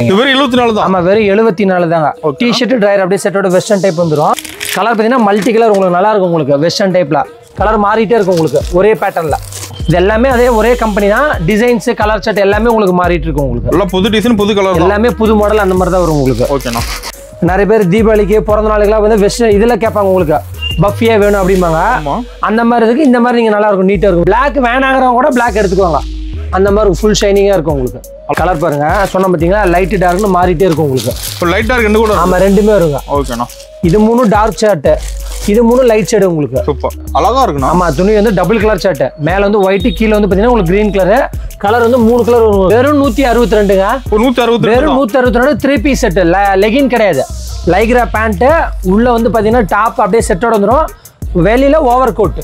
இது வெறும் 74 தான். ஆமா வெறும் 74 தாங்க. டி-ஷர்ட் டிரையர் அப்படியே செட்டோட வெஸ்டர்ன் டைப் வந்துரும். கலர் பாத்தீங்கன்னா மல்டி கலர் உங்களுக்கு நல்லா இருக்கும். உங்களுக்கு வெஸ்டர்ன் டைப்ல கலர் மாறிட்டே இருக்கும் உங்களுக்கு ஒரே பேட்டர்ன்ல. இது எல்லாமே அதே ஒரே கம்பெனி தான். டிசைன்ஸ் கலர் சார்ட் எல்லாமே உங்களுக்கு மாறிட்டு இருக்கும். உங்களுக்கு எல்லாம் புது டிசைன் புது கலர் எல்லாமே புது மாடல் அந்த மாதிரி தான் வரும் உங்களுக்கு. ஓகேண்ணா. நிறைய பேர் தீபாவளிக்கு பிறந்த நாளுக்குலாம் வந்து வெஸ்டர்ன் இதுல கேட்பாங்க உங்களுக்கு பஃபியா வேணும் அப்படிம்பாங்க. அந்த மாதிரி இருக்கு. இந்த மாதிரி நீங்க நல்லா இருக்கும் நீட்டா இருக்கும். பிளாக் வேணாங்கிறவங்க கூட பிளாக் எடுத்துக்குவாங்க. அந்த மாதிரி ஃபுல் ஷைனிங்கா இருக்கும் உங்களுக்கு. கலர் பாருங்க சொன்ன பாத்தீங்களா லைட் டார்க்னு மாறிட்டே இருக்கும் உங்களுக்கு. இப்போ லைட் டார்க் ரெண்டு கூட. ஆமா ரெண்டுமே வருங்க. ஓகேண்ணா. இது 3 டார்க் ஷர்ட், இது 3 லைட் ஷேட் உங்களுக்கு. சூப்பர் அழகா இருக்குண்ணா. ஆமா துணி வந்து டபுள் கலர் ஷர்ட். மேல வந்து ஒயிட், கீழ வந்து பாத்தீங்கன்னா உங்களுக்கு கிரீன் கலர். கலர் வந்து 3 கலர் வரும். வெறும் 162ங்க. 162. வெறும் 162 3 பீஸ் செட். லெகின் கிடையாது. லைக்ரா பேண்ட் உள்ள வந்து பாத்தீங்கன்னா டாப் அப்படியே செட்டோட வந்துரும். வெளியில ஓவர் கோட்.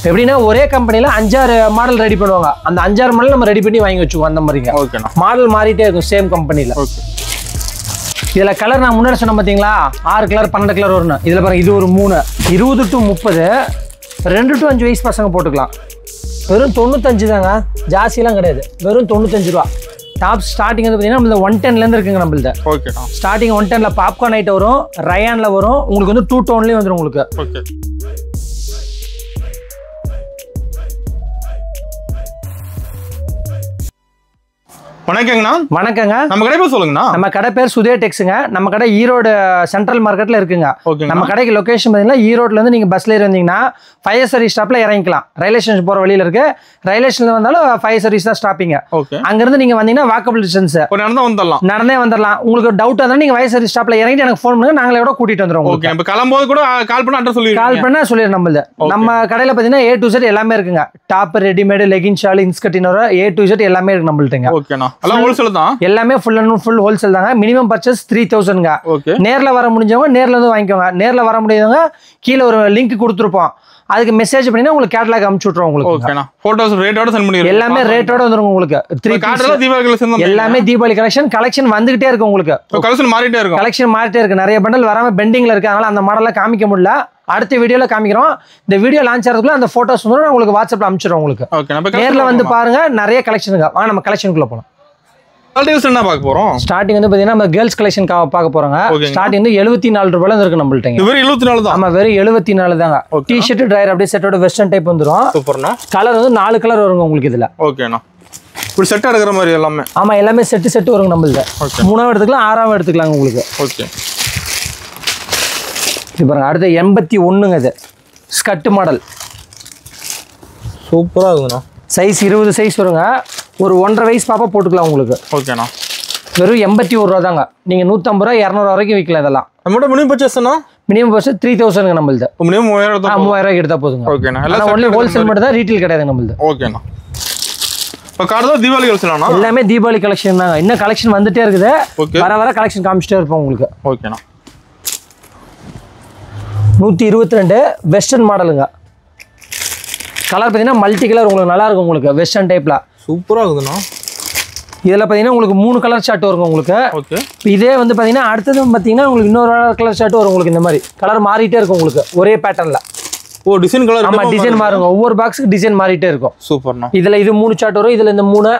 எப்படின்னா ஒரே கம்பெனில 5-6 மாடல் ரெடி பண்ணுவாங்க. அந்த 5-6 மாடல் நம்ம ரெடி பண்ணி வாங்கி வச்சுக்குவோம். அந்த மாதிரிங்க. ஓகேண்ணா. மாடல் மாறிட்டே இருக்கும் சேம் கம்பெனில. ஓகே. இதுல கலர் நான் முன்னாடி சொன்ன பாத்தீங்களா 6 கலர் 12 கலர் வரும். இதுல பாருங்க இது ஒரு 3 20 to 30 2 to 5 வயசு பசங்க போட்டுக்கலாம். வெறும் 95 தாங்க. ஜாஸ்தியெல்லாம் கிடையாது. வெறும் 95 ரூபா. டாப் ஸ்டார்டிங் வந்து பாத்தீங்கன்னா நம்ம 110ல இருந்து இருக்குங்க நம்மள்ட்ட. ஓகேண்ணா. ஸ்டார்டிங் 110ல பாப்கார்ன் ஐட்டம் வரும், ரயான்ல வரும். உங்களுக்கு வந்து 2 டோன்லயே வந்துரும் உங்களுக்கு. ஓகே. வணக்கங்கண்ணா. வணக்கங்க. நம்ம கடை பேர் சொல்லுங்கண்ணா. நம்ம கடை பேர் சுதே டெக்ஸுங்க. நம்ம கடை ஈரோடு சென்ட்ரல் மார்க்கெட்ல இருக்குங்க. நம்ம கடைக்கு லொகேஷன் பாத்தீங்கன்னா ஈரோட்ல இருந்து நீங்க பஸ்ல ஏறி வந்தீங்கன்னா ஃபயர் சர்வீஸ் ஸ்டாப்ல இறங்கிக்கலாம். ரயில்வே ஸ்டேஷன் போற வழியில இருக்கு. ரயில்வே ஸ்டேஷன்ல வந்தாலும் ஃபயர் சர்வீஸ் தான் ஸ்டாப்பிங்க. அங்க இருந்து நீங்க வந்தீங்கன்னா வாக்கபிள் டிஸ்டன்ஸ். நடந்தே வந்துடலாம். உங்களுக்கு டவுட் இருந்தா நீங்க ஃபயர் சர்வீஸ் ஸ்டாப்ல இறங்கி எனக்கு ஃபோன் பண்ணுங்க. நாங்களே கூட கூட்டிட்டு வந்துருவோம். ஓகே. இப்ப கிளம்போது கூட கால் பண்ணா அட்ரஸ் சொல்லிடுங்க. கால் பண்ணா சொல்லிடுறேன். நம்ம கடையில பாத்தீங்கன்னா A to Z எல்லாமே இருக்குங்க. Top, readymade, legging, shawl, inskirt, இன்னொரு A to Z எல்லாமே இருக்கு நம்மள்ட்டங்க. ஓகேண்ணா. எல்லாம் ஹோல்சேல் தான். எல்லாமே ஃபுல் அண்ட் ஃபுல் ஹோல்சேல் தாங்க. மினிமம் பர்ச்சேஸ் 3000ங்க. நேர்ல வர முடிஞ்சவங்க நேர்ல வந்து வாங்கிக்கோங்க. நேர்ல வர முடியாதவங்க கீழே ஒரு லிங்க் கொடுத்துருப்போம். அதுக்கு மெசேஜ் பண்ணினா உங்களுக்கு கேட்டலாக் அனுப்பிச்சு விட்டுறோம் உங்களுக்கு. ஓகேண்ணா. போட்டோஸ் ரேட்டோட சென்ட் பண்ணிடுங்க. எல்லாமே ரேட்டோட வந்துரும் உங்களுக்கு. 3 கார்டெல்லாம் தீபாவளி கலெக்ஷன். எல்லாமே தீபாவளி கலெக்ஷன் வந்துகிட்டே இருக்கு உங்களுக்கு. கலெக்ஷன் மாறிட்டே இருக்கும். கலெக்ஷன் மாறிட்டே இருக்கு. நிறைய பண்டல் வராம பெண்டிங்ல இருக்கு. அதனால அந்த மாடல்லாம் காமிக்க முடியல. அடுத்த வீடியோல காமிக்கிறோம். இந்த வீடியோ லான்ச் ஆகிறதுக்குள்ள அந்த போட்டோஸ் வந்து உங்களுக்கு வாட்ஸ்அப்ல அனுப்பிச்சிடுறோம் உங்களுக்கு. நேர்ல வந்து பாருங்க. நிறைய கலெக்ஷனுங்க. வாங்க நம்ம கலெக்ஷனுக்குள்ள போலாம். என்ன பார்க்க போறோம்? ஸ்டார்டிங் வந்து பாத்தீங்கன்னா நம்ம கேர்ள்ஸ் கலெக்ஷன் பார்க்க போறோங்க. ஸ்டார்டிங் வந்து 74 ரூபாயில இருக்கு நம்மள்ட்ட. வெறும் 74 தான். ஆமா வெறும் 74 தாங்க. டி-ஷர்ட் டிரையர் அப்படியே செட்டோட வெஸ்டர்ன் டைப் வந்துரும். சூப்பர்ண்ணா. கலர் வந்து 4 கலர் வருங்க உங்களுக்கு இதுல. ஓகேண்ணா. இப்படி செட் எடுக்கிற மாதிரி எல்லாமே. ஆமா எல்லாமே செட் வருங்க நம்மள்ட்ட. 3ஆவது எடுத்துக்கலாம், 6ஆவது எடுத்துக்கலாங்க உங்களுக்கு. ஓகே. இது பாருங்க அடுத்து 81ங்க. இது ஸ்கர்ட் மாடல். சூப்பரா இருக்குண்ணா. சைஸ் 20 சைஸ் வருங்க. ஒரு 1.5 வயசு பாப்பா போட்டுக்கலாம் உங்களுக்கு. ஓகேண்ணா. வெறும் 81 ரூபா தாங்க. நீங்க 150 ரூபா 200 வரைக்கும் விற்கலாம் இதெல்லாம். நம்மளோட மினிமம் பர்ச்சேஸ்னா மினிமம் பர்ச்சேஸ் 3000ங்க நம்மள்ட்ட. மினிமம் 3000 ரூபாய்க்கு எடுத்தா போதுங்க. ஓகேண்ணா. எல்லாம் ஒன்லி ஹோல்சேல் மட்டும் தான், ரீட்டைல் கிடையாது நம்மள்ட்ட. ஓகேண்ணா. இப்போ கார்டு தீபாவளி கலெக்ஷனா? எல்லாமே தீபாவளி கலெக்ஷன் தாங்க. இன்னும் கலெக்ஷன் வந்துட்டே இருக்குது. வர கலெக்ஷன் காமிச்சிட்டே இருப்போம் உங்களுக்கு. ஓகேண்ணா. 122 வெஸ்டர்ன் மாடலுங்க. கலர் பார்த்தீங்கன்னா மல்டி கலர் உங்களுக்கு நல்லா இருக்கும் உங்களுக்கு. வெஸ்டர்ன் டைப்ல சூப்பரா இருக்குதுண்ணா. இதில் பார்த்தீங்கன்னா உங்களுக்கு 3 கலர் ஷர்ட் வருங்க உங்களுக்கு. ஓகே. இதே வந்து பார்த்தீங்கன்னா அடுத்தது பார்த்தீங்கன்னா உங்களுக்கு இன்னொரு கலர் ஷர்ட் வரும் உங்களுக்கு. இந்த மாதிரி கலர் மாறிட்டே இருக்கும் உங்களுக்கு ஒரே பேட்டர்ல. ஓ டிசைன் கலர். ஆமா டிசைன் மாறுங்க. ஒவ்வொரு பாக்ஸுக்கு டிசைன் மாறிட்டே இருக்கும். சூப்பர்ண்ணா. இதுல இது 3 ஷர்ட் வரும். இதுல இந்த 3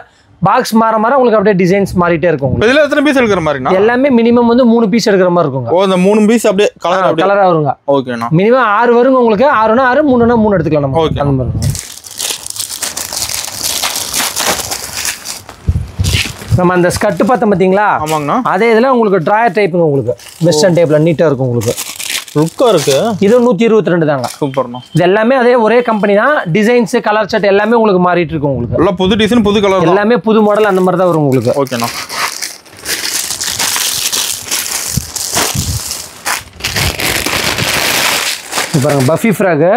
பாக்ஸ் மாற உங்களுக்கு அப்படியே டிசைன்ஸ் மாறிட்டே இருக்கும். இதுல எத்தனை பீஸ் எடுக்கிற மாதிரினா? எல்லாமே மினிமம் வந்து 3 பீஸ் எடுக்கிற மாதிரி இருக்குங்க. ஓ இந்த 3 பீஸ் அப்படியே கலரா வருங்க. ஓகேண்ணா. மினிமம் 6 வருங்க உங்களுக்கு. 6னா 6, 3னா 3 எடுத்துக்கலாம் நம்ம. ஓகே. அந்த மாதிரி நம்ம அந்த ஸ்கர்ட் பார்த்தோம் பாத்தீங்களா? ஆமாங்கண்ணா. அதே இதுல உங்களுக்கு டிராயர் டைப்புங்க உங்களுக்கு. வெஸ்டர்ன் டைப்ல நீட்டா இருக்கும் உங்களுக்கு. லுக்கா இருக்கு. இது 122 தாங்க. சூப்பர்ண்ணா. இது எல்லாமே அதே ஒரே கம்பெனி தான். டிசைன்ஸ் கலர் சார்ட் எல்லாமே உங்களுக்கு மாறிட்டு இருக்கும் உங்களுக்கு. எல்லாம் புது டிசைன் புது கலர் எல்லாமே புது மாடல் அந்த மாதிரி தான் வரும் உங்களுக்கு. ஓகேண்ணா. பாருங்க பஃபி ஃப்ராக்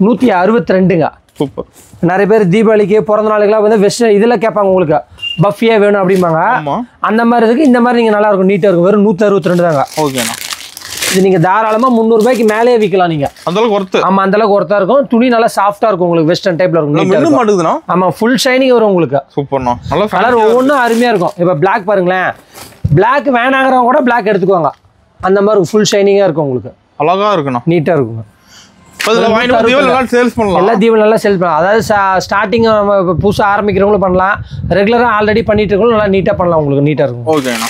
162ங்க. சூப்பர். நிறைய பேர் தீபாவளிக்கு பிறந்த நாளுக்குலாம் வந்து வெஸ்டர்ன் இதுல கேட்பாங்க உங்களுக்கு பஃபியா வேணும் அப்படிம்பாங்க. அந்த மாதிரி இருக்கு. இந்த மாதிரி நீங்க நல்லா இருக்கும் நீட்டா இருக்கும். வெறும் 162 தாங்க. ஓகேண்ணா. இது நீங்க தாராளமா 300 ரூபாய்க்கு மேலேயே விற்கலாம் நீங்க. அந்த அளவுக்கு ஒர்த். ஆமா அந்த அளவுக்கு ஒர்த்தா இருக்கும். துணி நல்லா சாஃப்டா இருக்கும் உங்களுக்கு. வெஸ்டர்ன் டைப்ல இருக்கும். இன்னும் மாட்டுதுண்ணா. ஆமா ஃபுல் ஷைனிங் வரும் உங்களுக்கு. சூப்பர்ண்ணா. நல்ல கலர் ஒவ்வொன்றும் அருமையா இருக்கும். இப்ப பிளாக் பாருங்களேன். பிளாக் வேணாங்கிறவங்க கூட பிளாக் எடுத்துக்குவாங்க. அந்த மாதிரி ஃபுல் ஷைனிங்கா இருக்கும் உங்களுக்கு. அழகா இருக்குண்ணா. நீட்டா இருக்குங்க. எல்லாம் சேல்ஸ் பண்ணலாம். எல்லா தீபாவளி நல்லா சேல் பண்ணலாம். அதாவது ஸ்டார்டிங் புதுசாக ஆரம்பிக்கிறவங்களும் பண்ணலாம். ரெகுலராக ஆல்ரெடி பண்ணிட்டு இருக்கவங்களும் நல்லா நீட்டாக பண்ணலாம் உங்களுக்கு. நீட்டாக இருக்கும். ஓகேண்ணா.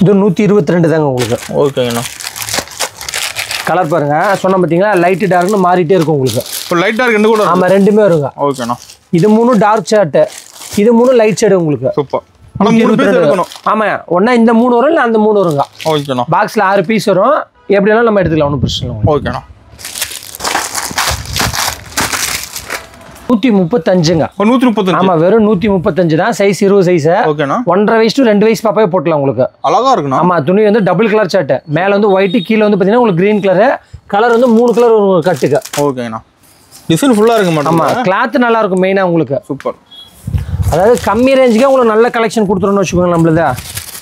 இது 122 தாங்க உங்களுக்கு. ஓகேங்கண்ணா. கலர் பாருங்க, சொன்ன பார்த்தீங்களா லைட் டார்க்னு மாறிட்டே இருக்கும் உங்களுக்கு. இப்போ லைட் டார்க் என்ன கூட? ஆமாம், ரெண்டுமே வருங்க. ஓகேண்ணா. இது 3 டார்க் ஷேர்ட்டு, இது 3 லைட் ஷேடு உங்களுக்கு. சூப்பர். ஆனால் 3 பீஸ் இருக்கணும். ஆமாம், ஒன்றா இந்த 3 வரும், இல்லை அந்த 3 வருங்க. ஓகேண்ணா. பாக்ஸில் 6 பீஸ் வரும், எப்படி வேணாலும் நம்ம எடுத்துக்கலாம், ஒன்றும் பிரச்சனை இல்லை. ஓகேண்ணா. 135ங்க. 135. ஆமா, வெறும் 135 தான். Size 20 size. ஓகேண்ணா. 1.5 வயசு டு 2 வயசு பாப்பாவே போட்டலாம் உங்களுக்கு. அழகா இருக்குண்ணா. ஆமா, துணி வந்து டபுள் கலர் சார்ட், மேல வந்து ஒயிட், கீழே வந்து பாத்தீங்கன்னா உங்களுக்கு கிரீன் கலர். கலர் வந்து 3 கலர் ஒரு கட்டுக்கு. ஓகேண்ணா. டிசைன் ஃபுல்லா இருக்கு மாட்டோம். ஆமா, கிளாத் நல்லா இருக்கும் மெயினா உங்களுக்கு. சூப்பர். அதாவது கம்மி ரேஞ்சுக்கு உங்களுக்கு நல்ல கலெக்ஷன் கொடுத்துறோம்னு வச்சுக்கோங்க நம்மளது.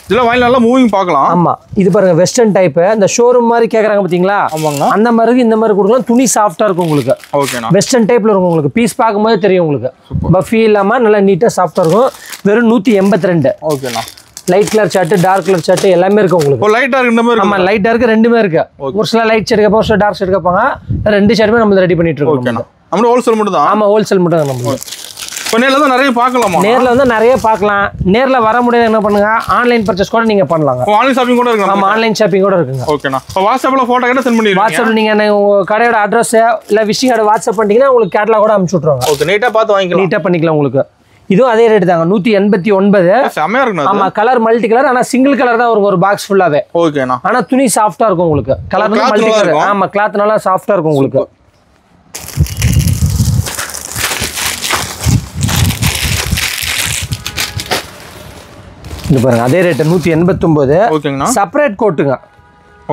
இதெல்லாம் வாங்கி நல்லா மூவிங் பார்க்கலாம். ஆமா, இது பாருங்க வெஸ்டர்ன் டைப், இந்த ஷோரூம் மாதிரி கேக்குறாங்க பாத்தீங்களா? ஆமாங்க. அந்த மாதிரி இந்த மாதிரி கொடுக்கலாம். துணி சாஃப்டா இருக்கும் உங்களுக்கு. ஓகேண்ணா. வெஸ்டர்ன் டைப்ல இருக்கும் உங்களுக்கு. பீஸ் பார்க்கும்போது தெரியும் உங்களுக்கு. பஃபி இல்லாம நல்லா நீட்டா சாஃப்டா இருக்கும். வெறும் 182. ஓகேண்ணா. Light colour chart, dark colour chart எல்லாமே இருக்கு உங்களுக்கு. ஓ, லைட் டார்க் இந்த மாதிரி. ஆமா, லைட் டார்க் ரெண்டுமே இருக்கு. ஒரு சில லைட் ஷேட் கேட்பாங்க, ஒரு சில டார்க் ஷேட் கேட்பாங்க. ரெண்டு ஷேடுமே நம்ம ரெடி பண்ணிட்டு இருக்கோம். ஓகேண்ணா. நம்ம ஹோல்சேல் மட்டும் தான். ஆமா, ஹோல்சேல் மட்டும் தான் நம்ம. இப்போ நேரில் தான் நிறைய பார்க்கலாமா? நேரில் வந்து நிறைய பார்க்கலாம். நேரில் வர முடியாது என்ன பண்ணுங்க, ஆன்லைன் பர்ச்சேஸ் கூட நீங்க பண்ணலாங்க. ஆன்லைன் ஷாப்பிங் கூட இருக்கு. ஆமா, ஆன்லைன் ஷாப்பிங் கூட இருக்குங்க. ஓகேண்ணா. இப்போ வாட்ஸ்அப்ல போட்டோ கேட்டால் சென்ட் பண்ணிடுங்க. வாட்ஸ்அப்ல நீங்க உங்க கடையோட அட்ரஸ் இல்ல விசிட்டிங் கார்டு வாட்ஸ்அப் பண்ணிட்டீங்கன்னா உங்களுக்கு கேட்டலாக் கூட அனுப்பிச்சு விட்ருவாங்க. ஓகே, நீட்டா பார்த்து வாங்கிக்கலாம். நீட்டா பண்ணிக்கலாம் உங்களுக்கு. இதுவும் அதே ரேட் தாங்க, 189. செமையா இருக்குண்ணா. ஆமா, கலர் மல்டி கலர். ஆனா சிங்கிள் கலர் தான் வரும் ஒரு பாக்ஸ் ஃபுல்லாவே. ஓகேண்ணா. ஆனா துணி சாஃப்டா இருக்கும் உங்களுக்கு. கலர் வந்து மல்டி கலர். ஆமா, கிளாத் நல்லா சாஃப்டா இருக்கும் உங்களுக்கு. இது பாருங்க, அதே ரேட் 189. ஓகேங்கண்ணா. செப்பரேட் கோட்டுங்க.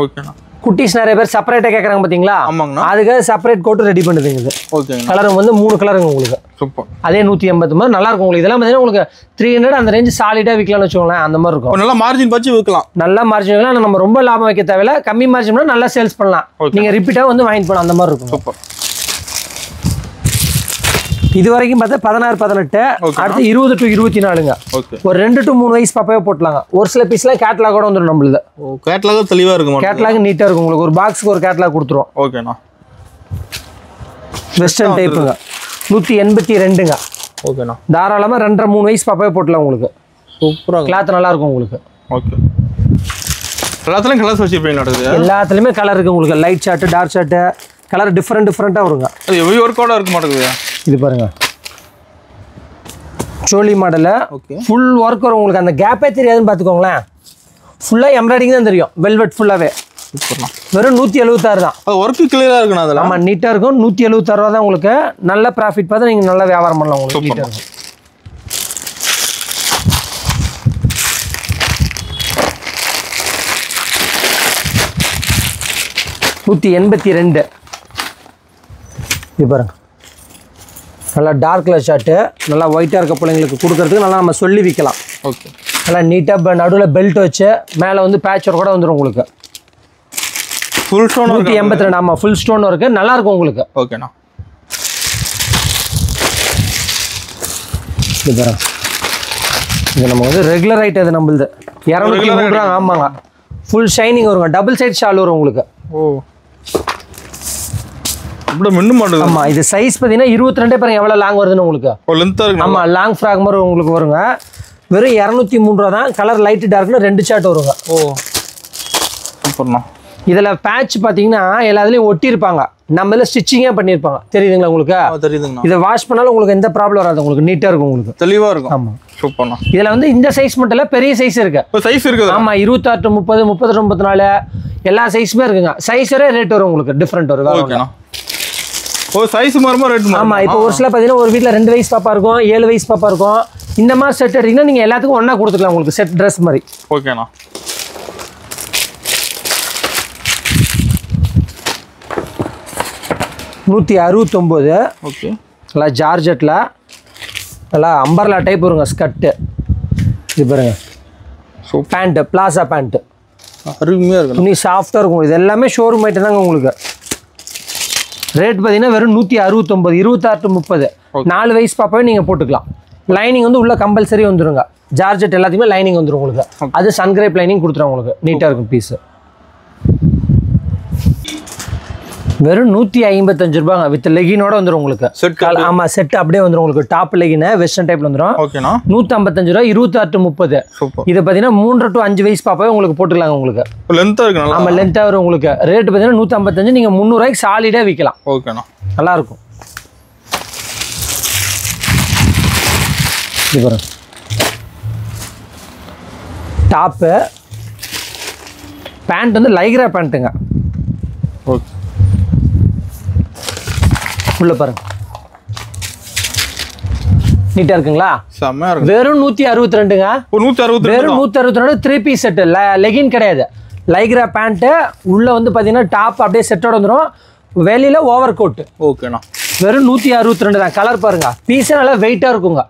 ஓகேண்ணா. குட்டீஸ் நிறைய பேர் செப்பரேட்டா கேக்குறாங்க பாத்தீங்களா? ஆமாங்கண்ணா. அதுக்கு செப்பரேட் கோட் ரெடி பண்ணுதுங்க இது. ஓகேங்க. கலர் வந்து 3 கலருங்க உங்களுக்கு. சூப்பர். அதே 189 நல்லா இருக்கும் உங்களுக்கு. இதெல்லாம் பார்த்தீங்கன்னா உங்களுக்கு 300 அந்த ரேஞ்ச் சாலிடா விற்கலாம்னு வச்சுக்கோங்களேன். அந்த மாதிரி இருக்கும். நல்லா மார்ஜின் வச்சு விற்கலாம். நல்லா மார்ஜின் வைக்கலாம். நம்ம ரொம்ப லாபம் வைக்க தேவையில்ல. கம்மி மார்ஜின் நல்லா சேல்ஸ் பண்ணலாம். நீங்க ரிப்பீட்டா வந்து வாங்கிட்டு போகலாம். அந்த மாதிரி இருக்கும். சூப்பர். இது வரைக்கும் பார்த்தா 16, 18. அடுத்து 20 to 24ங்க. ஒரு 2 to 3 வயசு பாப்பாவே போட்டலாங்க. ஒரு சில பீஸ்லாம் கேட்லாக் கூட வந்துடும் நம்மளுது. கேட்லாக் தெளிவா இருக்கும். கேட்லாக் நீட்டா இருக்கும் உங்களுக்கு. ஒரு பாக்ஸ்க்கு ஒரு கேட்லாக் கொடுத்துரும். ஓகேண்ணா. வெஸ்டர்ன் டைப்புங்க. 182ங்க. ஓகேண்ணா. தாராளமாக 2.5, 3 வயசு பாப்பாவே போட்டலாம் உங்களுக்கு. சூப்பராக கிளாத் நல்லா இருக்கும் உங்களுக்கு. ஓகே. எல்லாத்துலயும் கலர்ஸ் வச்சிருப்பீங்க? எல்லாத்துலயுமே கலர் இருக்கு உங்களுக்கு. Light short, dark short, colour டிஃப்ரெண்ட்டாக வருங்க. அது எவ்வளோ ஒர்க்கோட இருக்க மாட்டேங்குது. இது பாருங்க, சோலி மாடல். ஃபுல் ஒர்க் வரும் உங்களுக்கு. அந்த கேப்பே தெரியாதுன்னு பார்த்துக்கோங்களேன். ஃபுல்லாக எம்ப்ராய்டிங் தான் தெரியும். வெல்வெட் ஃபுல்லாகவே. வெறும் 176 தான். அது ஒர்க்கு கிளியராக இருக்குண்ணா. அதெல்லாம் ஆமாம், நீட்டாக இருக்கும். 176 ரூபா தான் உங்களுக்கு. நல்ல ப்ராஃபிட் பார்த்து நீங்கள் நல்லா வியாபாரம் பண்ணலாம் உங்களுக்கு. நீட்டாக இருக்கும். $182. இது பாருங்க, நல்லா டார்க் கலர் ஷர்ட்டு. நல்லா ஒயிட்டாக இருக்க பிள்ளைங்களுக்கு கொடுக்கறதுக்கு நல்லா நம்ம சொல்லி விற்கலாம். ஓகே. நல்லா நீட்டாக நடுவில் பெல்ட் வச்சு மேலே வந்து பேட்ச் ஒர்க் கூட வந்துடும் உங்களுக்கு. Full stone 182. ஆமாம், ஃபுல் ஸ்டோன் இருக்கு. நல்லா இருக்கும் உங்களுக்கு. ஓகேண்ணா. இது பாருங்க, இது நம்ம வந்து ரெகுலர் ஐட்டம். இது நம்மளுது 203 ரூபா. ஆமாங்க, ஃபுல் ஷைனிங் வருங்க. டபுள் சைட் ஷால் வரும் உங்களுக்கு. ஓ, இப்படி மின்னு மாட்டேங்குது. ஆமாம், இது சைஸ் பார்த்தீங்கன்னா 22 பாருங்க எவ்வளோ லாங் வருதுன்னு உங்களுக்கு. லென்த்தாக இருக்கு. ஆமாம், லாங் ஃப்ராக் மாதிரி உங்களுக்கு வருங்க. வெறும் 203 ரூபா தான். கலர் லைட் டார்க்னு 2 ஷார்ட் வருங்க. ஓ, சூப்பர்ண்ணா. இதில் பேட்ச் பார்த்தீங்கன்னா எல்லாத்துலேயும் ஒட்டியிருப்பாங்க. நம்ம இதில் ஸ்டிச்சிங்கே பண்ணியிருப்பாங்க. தெரியுதுங்களா உங்களுக்கு? தெரியுதுங்கண்ணா. இதை வாஷ் பண்ணாலும் உங்களுக்கு எந்த ப்ராப்ளம் வராது. உங்களுக்கு நீட்டாக இருக்கும் உங்களுக்கு. தெளிவாக இருக்கும். ஆமாம், சூப்பர்ண்ணா. இதில் வந்து இந்த சைஸ் மட்டும் இல்லை, பெரிய சைஸ் இருக்கு. சைஸ் இருக்குது. ஆமாம், 26 to 30, 30 to 34 எல்லா சைஸுமே இருக்குங்க. சைஸரே ரேட் வரும் உங்களுக்கு. டிஃப்ரெண்ட் வரும். ஓகேண்ணா. ஓ, சைஸ் மாறுமா ரேட் மாறுமா? ஆமாம், இப்போ ஒரு சில பார்த்தீங்கன்னா ஒரு வீட்டில் 2 வயசு பாப்பா இருக்கும், 7 வயசு பாப்பா இருக்கும். இந்த மாதிரி செட் எடுத்தீங்கன்னா நீங்கள் எல்லாத்துக்கும் ஒன்றா கொடுத்துக்கலாம் உங்களுக்கு. செட் ட்ரெஸ் மாதிரி. ஓகேண்ணா. $169. ஓகே. நல்லா ஜார்ஜெட்டில் நல்லா அம்பர்லா டைப் வருங்க ஸ்கர்ட்டு. இது பாருங்க, பேண்ட்டு, பிளாசா பேண்ட்டு. அருமையாக இருக்கும். துணி சாஃப்டாக இருக்கும். இது எல்லாமே ஷோரூம் ஐட்டம் தாங்க உங்களுக்கு. ரேட் பார்த்தீங்கன்னா வெறும் 169. 26 to 30 4 வயசு பாப்பாவே நீங்கள் போட்டுக்கலாம். லைனிங் வந்து உள்ள கம்பல்சரி வந்துருங்க. ஜார்ஜெட் எல்லாத்தையுமே லைனிங் வந்துடும் உங்களுக்கு. அது சன்கிரேப் லைனிங் கொடுத்துரும் உங்களுக்கு. நீட்டாக இருக்கும் பீஸு. வெறும் 155 ரூபாங்க வித் லெகினோட வந்துரும் உங்களுக்கு. செட் ஆமா செட் அப்படியே வந்துரும் உங்களுக்கு. டாப் லெகின் வெஸ்டர்ன் டைப்ல வந்துரும். ஓகேண்ணா. 155 ரூபாய் 26 to 30. சூப்பர். இது பாத்தீங்கன்னா 3 to 5 வயசு பாப்பாவே உங்களுக்கு போட்டுக்கலாங்க உங்களுக்கு. லென்த்தா இருக்கு நல்லா. ஆமா லென்த்தா வரும் உங்களுக்கு. ரேட் பாத்தீங்கன்னா 155 நீங்க 300 ரூபாய்க்கு சாலிடா விக்கலாம். ஓகேண்ணா. நல்லா இருக்கும். இது பாருங்க. டாப் பேண்ட் வந்து லைக்ரா பேண்ட்டுங்க. ஓகே. உள்ள பாருங்க. நீட்டா இருக்குங்களா? செமையா இருக்கு. வெறும் 162ங்க. 162. வெறும் 162 3 பீஸ் செட். லெகின் கிடையாது. லைக்ரா பேண்ட் உள்ள வந்து பாத்தீங்கன்னா டாப் அப்படியே செட்டோட வந்துரும். வெளியில ஓவர் கோட். ஓகேண்ணா. வெறும் 162 தான். கலர் பாருங்க. பீஸே நல்லா வெயிட்டா இருக்குங்க.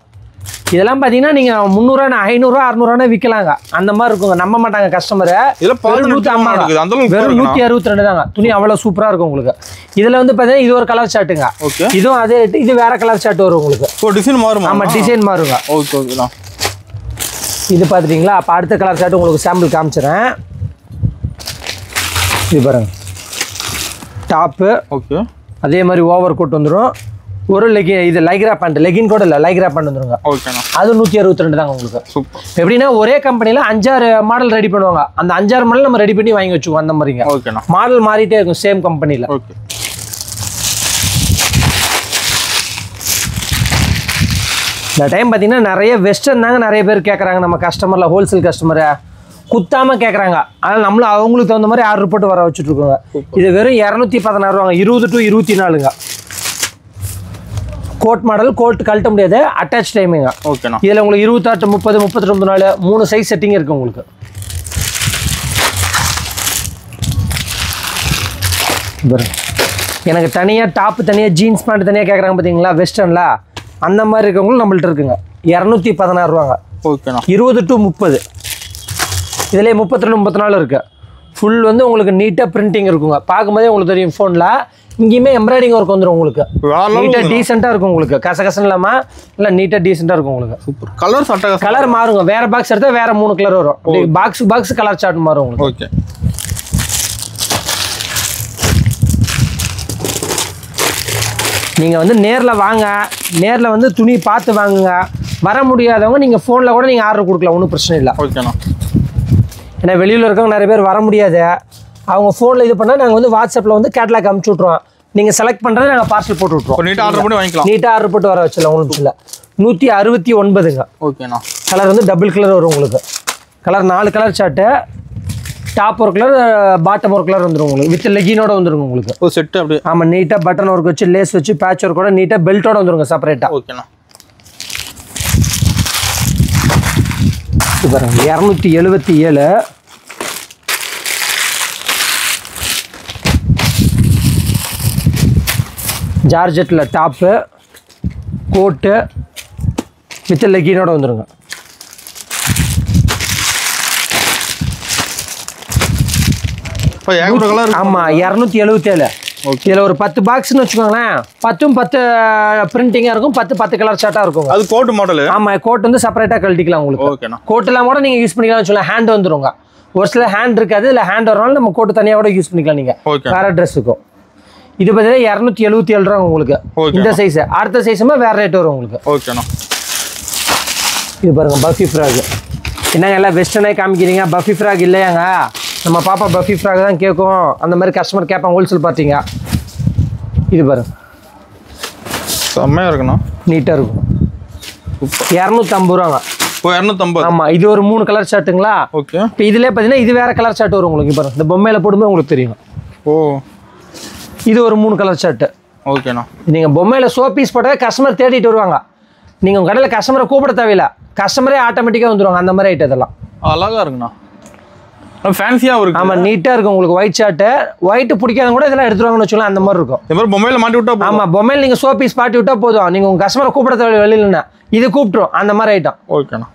இதெல்லாம் பாத்தீங்கன்னா நீங்க 300 500 600 விக்கலாங்க. அந்த மாதிரி இருக்குங்க. நம்ப மாட்டாங்க கஸ்டமர். இதெல்லாம் பாத்து 150 அந்த அளவுக்கு வெறும் 162 தாங்க. துணி அவ்வளவு சூப்பரா இருக்கும் உங்களுக்கு. இதுல வந்து பாத்தீங்கன்னா இது ஒரு கலர் ஷர்ட்டுங்க. ஓகே. இதுவும் அதே ரேட். இது வேற கலர் ஷர்ட் வரும் உங்களுக்கு. ஓ டிசைன் மாறுமா? ஆமா டிசைன் மாறுங்க. ஓகே ஓகேண்ணா. இது பாத்துட்டீங்களா? அப்ப அடுத்த கலர் ஷர்ட் உங்களுக்கு சாம்பிள் காமிச்சறேன். இது பாருங்க. Top okay. அதே மாதிரி ஓவர் கோட் வந்துரும். ஒரு லெகின் இது லைக்ரா பேண்ட். லெகின் கூட இல்ல லைக்ரா பேண்ட் வந்துருங்க. ஓகேண்ணா. அது 162 தாங்க உங்களுக்கு. சூப்பர். எப்படின்னா ஒரே கம்பெனில 5-6 மாடல் ரெடி பண்ணுவாங்க. அந்த 5-6 மாடல் நம்ம ரெடி பண்ணி வாங்கி வச்சுக்குவோம் அந்த மாதிரிங்க. ஓகேண்ணா. மாடல் மாறிட்டே இருக்கும் சேம் கம்பெனில. ஓகே. இந்த டைம் பாத்தீங்கன்னா நிறைய வெஸ்டர்ன் தாங்க நிறைய பேர் கேட்கறாங்க. நம்ம கஸ்டமர்ல ஹோல்சேல் கஸ்டமர் குத்தாம கேட்கறாங்க. அதனால நம்மளும் அவங்களுக்கு தகுந்த மாதிரி ஆர்டர் போட்டு வர வச்சுட்டு இருக்கோங்க. இது வெறும் 216 ரூபாங்க. 20 to 24ங்க. Coat model. கோட் கழட்ட முடியாது. அட்டாச் டைமிங்க. ஓகேண்ணா. இதுல உங்களுக்கு 26 to 30 39 நாள் 3 சைஸ் செட்டிங் இருக்கு உங்களுக்கு. எனக்கு தனியா டாப் தனியா ஜீன்ஸ் பேண்ட் தனியா கேட்கறாங்க பாத்தீங்களா வெஸ்டர்ன்ல அந்த மாதிரி இருக்கவங்களும் நம்மள்ட்ட இருக்குங்க. 216 ரூபாங்க. ஓகேண்ணா. 20 to 30. இதுலேயே 32 34 இருக்கு. ஃபுல் வந்து உங்களுக்கு நீட்டாக பிரிண்டிங் இருக்குங்க. பார்க்கும்போதே உங்களுக்கு தெரியும் ஃபோனில். இங்கேயுமே எம்ப்ராய்டிங் ஒர்க் வந்துடும் உங்களுக்கு. நீட்டாக டீசெண்டாக இருக்கும் உங்களுக்கு. கசகசன் இல்லாமல் இல்லை நீட்டாக டீசெண்டாக இருக்கும் உங்களுக்கு. சூப்பர். கலர் சட்டை கலர் மாறுங்க. வேற பாக்ஸ் எடுத்தால் வேற 3 கலர் வரும். பாக்ஸ் கலர் சார்ட் மாறும் உங்களுக்கு. ஓகே. நீங்கள் வந்து நேரில் வாங்க. நேரில் வந்து துணி பார்த்து வாங்குங்க. வர முடியாதவங்க நீங்கள் ஃபோனில் கூட நீங்கள் ஆர்டர் கொடுக்கலாம். ஒன்றும் பிரச்சனை இல்லை. ஓகேண்ணா. ஏன்னா வெளியில் இருக்கவங்க நிறைய பேர் வர முடியாது. அவங்க ஃபோனில் இது பண்ணால் நாங்கள் வந்து வாட்ஸ்அப்பில் வந்து கேட்லாக் அனுப்பிச்சி விட்ருவோம். நீங்கள் செலக்ட் பண்ணுறது நாங்கள் பார்சல் போட்டு விட்ருவோம். நீட்டாக ஆர்டர் பண்ணி வாங்கிக்கலாம். நீட்டாக ஆர்டர் போட்டு வர வச்சிடலாம். ஒன்றும் இல்லை. 169ங்க. ஓகேண்ணா. கலர் வந்து டபுள் கலர் வரும் உங்களுக்கு. Colour 4 colour chart. டாப் ஒரு கலர் பாட்டம் ஒரு கலர் வந்துடும் உங்களுக்கு. வித் லெகினோட வந்துருங்க உங்களுக்கு. ஒரு செட்டு அப்படியே. ஆமாம் நீட்டாக பட்டன் ஒர்க் வச்சு லேஸ் வச்சு பேட்ச் ஒர்க் கூட நீட்டாக பெல்ட்டோட வந்துருங்க செப்பரேட்டாக. ஓகேண்ணா. பாருங்க 277. ஜார்ஜெட்டில் டாப்பு கோட்டு வித் லெகினோட வந்துருங்க. ஆமாம் 277. இதில் ஒரு 10 பாக்ஸ்னு வச்சுக்கோங்களேன். 10 பிரிண்டிங்காக இருக்கும். 10 கலர் ஷர்ட்டாக இருக்கும். அது கோட் மாடல். ஆமாம் கோட் வந்து செப்பரேட்டாக கழட்டிக்கலாம் உங்களுக்கு. ஓகேண்ணா. கோட்டெல்லாம் கூட நீங்கள் யூஸ் பண்ணிக்கலாம்னு சொல்லலாம். ஹேண்ட் வந்துருங்க. ஒரு சில ஹேண்ட் இருக்காது. இல்லை ஹேண்ட் வரனால நம்ம கோட்டு தனியாக கூட யூஸ் பண்ணிக்கலாம் நீங்கள் வேற ட்ரெஸ்ஸுக்கும். இது பார்த்தீங்கன்னா 277 ரூபா உங்களுக்கு. இந்த சைஸ். அடுத்த சைஸுமே வேற ரேட் வரும் உங்களுக்கு. ஓகேண்ணா. இது பாருங்க பஃபி ஃப்ராக். என்னங்க எல்லாம் வெஸ்டர்னே காமிக்கிறீங்க. பஃபி ஃப்ராக் இல்லையாங்க? நம்ம பாப்பா பஃபி ஃப்ராக் தான் கேட்கும். அந்த மாதிரி கஸ்டமர் கேட்பாங்க ஹோல்சேல் பார்த்தீங்க. இது பாருங்க செம்மையாக இருக்குண்ணா. நீட்டாக இருக்கும். 250 ரூபாங்க. 250. ஆமாம் இது ஒரு 3 கலர் ஷர்ட்டுங்களா? ஓகே. இப்போ இதுலேயே பார்த்தீங்கன்னா இது வேற கலர் ஷர்ட் வரும் உங்களுக்கு. பாருங்க இந்த பொம்மையில போடும்போது உங்களுக்கு தெரியும். ஓ இது ஒரு 3 கலர் ஷர்ட்டு. ஓகேண்ணா. நீங்கள் பொம்மையில் ஷோ பீஸ் போட்டால் கஸ்டமர் தேடிட்டு வருவாங்க. நீங்கள் உங்கள் கடையில் கஸ்டமரை கூப்பிட தேவையில்லை. கஸ்டமரே ஆட்டோமேட்டிக்காக வந்துடுவாங்க. அந்த மாதிரி ஐட்டம் இதெல்லாம் அழகாக இருக்குண்ணா. ஃபேன்சியாக இருக்கு. ஆமாம் நீட்டாக இருக்கும் உங்களுக்கு. ஒயிட் ஷர்ட்டு ஒயிட்டு பிடிக்காதவங்க கூட இதெல்லாம் எடுத்துருவாங்கன்னு வச்சுக்கலாம். அந்த மாதிரி இருக்கும். இந்த மாதிரி பொம்மையில் மாட்டி விட்டா. ஆமாம் பொம்மையில் நீங்கள் ஷோ பீஸ் பாட்டி விட்டால் போதும். நீங்கள் உங்கள் கஸ்டமரை கூப்பிட தேவை வெளியிலன்னா இது கூப்பிட்டுரும். அந்த மாதிரி ஐட்டம். ஓகேண்ணா.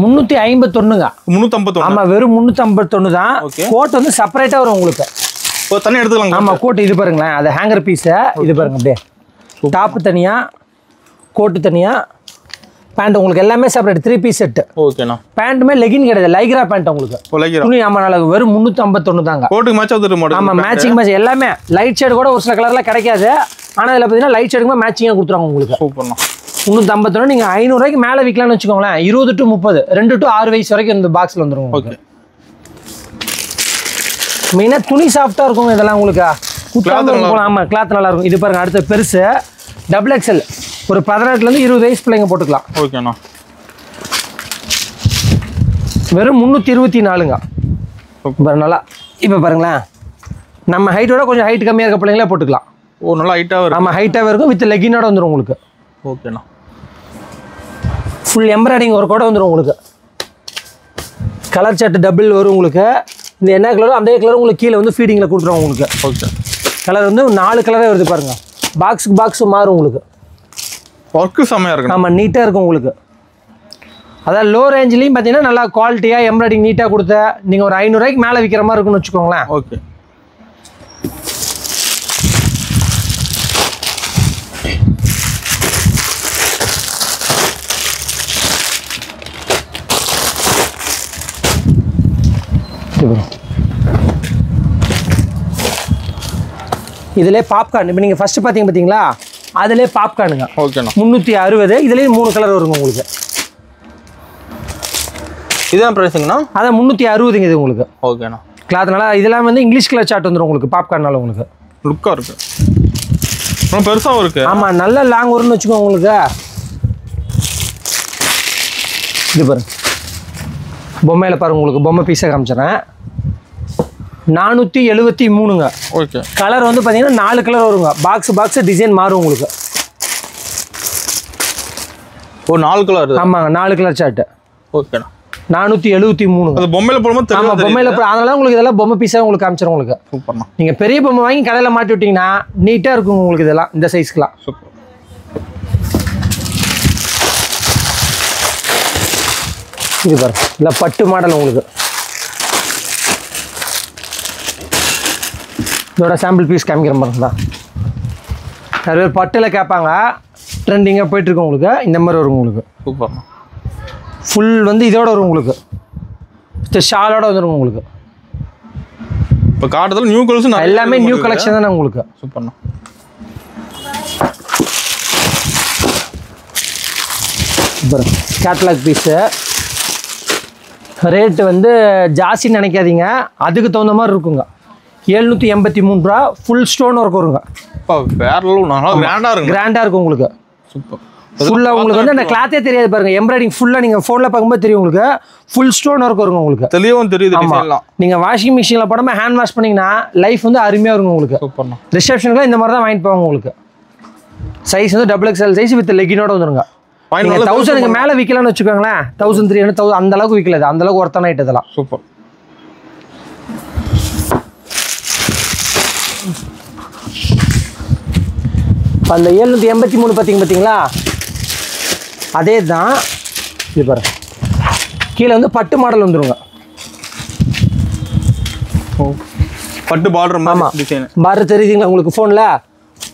351ங்க. 351. ஆமாம் வெறும் 351 தான். கோட் வந்து செப்பரேட்டாக வரும் உங்களுக்கு. தண்ணி எடுத்துக்கலாம். ஆமாம் கோட் இது பாருங்களேன். அது ஹேங்கர் பீஸு. இது பாருங்க அப்படியே டாப்பு தனியாக கோட்டு தனியாக பேண்ட் உங்களுக்கு எல்லாமே செப்பரேட் 3 பீஸ் செட். ஓகேண்ணா. பேண்ட்டுமே லெகின் கிடையாது, லைக்ரா பேண்ட் உங்களுக்கு. துணி ஆமா நல்லா வெறும் 351 தாங்க. கோட்டுக்கு மேட்ச் ஆகுது மாடல். ஆமா மேட்சிங் மேட்ச் எல்லாமே. லைட் ஷேட் கூட ஒரு சில கலர்ல கிடைக்காது, ஆனா இதுல பாத்தீங்கன்னா லைட் ஷேடுக்குமே மேட்சிங்கா கொடுத்துறாங்க உங்களுக்கு. சூப்பர்ண்ணா. 351 நீங்க 500 ரூபாய்க்கு மேல விற்கலாம்னு வச்சுக்கோங்களேன். 20 to 30 2 to 6 வயசு வரைக்கும் இந்த பாக்ஸ்ல வந்துரும். ஓகே. மெயினா துணி சாஃப்டா இருக்கும் இதெல்லாம் உங்களுக்கு. ஆமா கிளாத் நல்லா இருக்கும். இது பாருங்க அடுத்த பெருசு டபுள் எக்ஸ்எல். ஒரு 18 ல இருந்து 20 வயசு பிள்ளைங்க போட்டுக்கலாம். ஓகேண்ணா. வெறும் 324ங்க. நல்லா இப்போ பாருங்களேன், நம்ம ஹைட்டோட கொஞ்சம் ஹைட் கம்மியாக இருக்க பிள்ளைங்களே போட்டுக்கலாம். ஓ நல்லா ஹைட்டாக இருக்கும். ஆமாம் ஹைட்டாகவே இருக்கும், வித் லெகினோட வந்துடும் உங்களுக்கு. ஓகேண்ணா. ஃபுல் எம்ப்ராய்டிங் ஒர்க்கோட வந்துடும் உங்களுக்கு. கலர் சார்ட் டபுள் வரும் உங்களுக்கு. இந்த என்ன கலரோ அந்த கலர் உங்களுக்கு கீழே வந்து ஃபீடிங்கில் கொடுத்துருவோம் உங்களுக்கு. ஓகே. கலர் வந்து 4 கலரே வருது பாருங்கள். பாக்ஸுக்கு பாக்ஸு மாறும் உங்களுக்கு. ஒர்க்கு செம்மையாக இருக்கும். ஆமாம் நீட்டாக இருக்கும் உங்களுக்கு. அதான் லோ ரேஞ்சிலையும் பார்த்தீங்கன்னா நல்லா குவாலிட்டியாக எம்ப்ராய்டிங் நீட்டாக கொடுத்த நீங்கள் ஒரு 500 ரூபாய்க்கு மேலே விற்கிற மாதிரி இருக்குன்னு வச்சுக்கோங்களேன். ஓகே. இதிலே பாப்கார்ன் இப்போ நீங்கள் ஃபஸ்ட்டு பார்த்தீங்களா, அதிலே பாப்கார்னுங்க. ஓகேண்ணா. 360. இதுலேயும் 3 கலர் வருங்க உங்களுக்கு. இதான் ப்ரைஸுங்கண்ணா? அதான் 360ங்க இது உங்களுக்கு. ஓகேண்ணா. கிளாத்னால இதெல்லாம் வந்து இங்கிலீஷ் கலர் சார்ட் வந்துடும் உங்களுக்கு. பாப்கார்னால உங்களுக்கு லுக்காக இருக்குது, ரொம்ப பெருசாகவும் இருக்குது. ஆமாம் நல்ல லாங் வரும்னு வச்சுக்கோங்க உங்களுக்கு. இது பாருங்க பொம்மையில் பாருங்க உங்களுக்கு. பொம்மை பீஸை காமிச்சிடறேன். 473ங்க. ஓகே. கலர் வந்து பார்த்தீங்கன்னா 4 கலர் வருங்க. பாக்ஸ் டிசைன் மாறும் உங்களுக்கு. ஓ 4 கலர். ஆமாங்க 4 கலர் சார்ட்டு. ஓகேண்ணா. 473. அது பொம்மையில் போடும்போது ஆமாம் பொம்மையில் அதனால உங்களுக்கு இதெல்லாம் பொம்மை பீஸாக உங்களுக்கு காமிச்சிடும் உங்களுக்கு. சூப்பர்ண்ணா. நீங்கள் பெரிய பொம்மை வாங்கி கடையில் மாட்டி விட்டிங்கன்னா நீட்டாக இருக்கும் உங்களுக்கு. இதெல்லாம் இந்த சைஸ்க்குலாம் சூப்பர். இது பாருங்க இல்லை பட்டு மாடல் உங்களுக்கு. இதோட சாம்பிள் பீஸ் காமிக்கிற பாருங்களா. நிறைய பேர் பட்டில் கேட்பாங்க, ட்ரெண்டிங்காக போயிட்டுருக்கு உங்களுக்கு. இந்த மாதிரி வரும் உங்களுக்கு. சூப்பர்ண்ணா. ஃபுல் வந்து இதோட வரும் உங்களுக்கு. ஷாலோட வந்துடும் உங்களுக்கு. இப்போ காட்டுறதுல நியூ கலெக்ஷன் எல்லாமே நியூ கலெக்ஷன் தானே உங்களுக்கு. சூப்பர்ண்ணா. கேட்லாக் பீஸு ரேட்டு வந்து ஜாஸ்தின்னு நினைக்காதீங்க, அதுக்கு தகுந்த மாதிரி இருக்குங்க. 783 ரூபா. ஃபுல் ஸ்டோன் ஒர்க் வருங்க. வேற கிராண்டாக இருக்கும் உங்களுக்கு. சூப்பர். ஃபுல்லாக உங்களுக்கு வந்து அந்த கிளாத்தே தெரியாது பாருங்க. எம்ப்ராய்டிங் ஃபுல்லாக நீங்கள் ஃபோனில் பார்க்கும்போது தெரியும் உங்களுக்கு. ஃபுல் ஸ்டோன் ஒர்க் வருங்க உங்களுக்கு. தெளிவாகவும் தெரியுது. நீங்கள் வாஷிங் மிஷினில் போடாமல் ஹேண்ட் வாஷ் பண்ணிங்கன்னா லைஃப் வந்து அருமையாக இருக்கும் உங்களுக்கு. சூப்பர்ண்ணா. ரிசப்ஷனுக்குலாம் இந்த மாதிரி தான் வாங்கிட்டு போவாங்க உங்களுக்கு. சைஸ் வந்து டபுள் எக்ஸ்எல் சைஸ் வித் லெகினோட வந்துருங்க. 1000க்கு மேலே விற்கலாம்னு வச்சுக்கோங்களேன். 1300 அந்த அளவுக்கு விற்கல. அந்த அளவுக்கு ஒர்த்தான ஐட்டம் இதெல்லாம். சூப்பர். அந்த 783 பார்த்தீங்களா, அதே தான். இது பாருங்க கீழே வந்து பட்டு மாடல் வந்துருங்க. பட்டு பார்டர். ஆமாம் பார்டர் தெரியுதுங்களா உங்களுக்கு. ஃபோனில்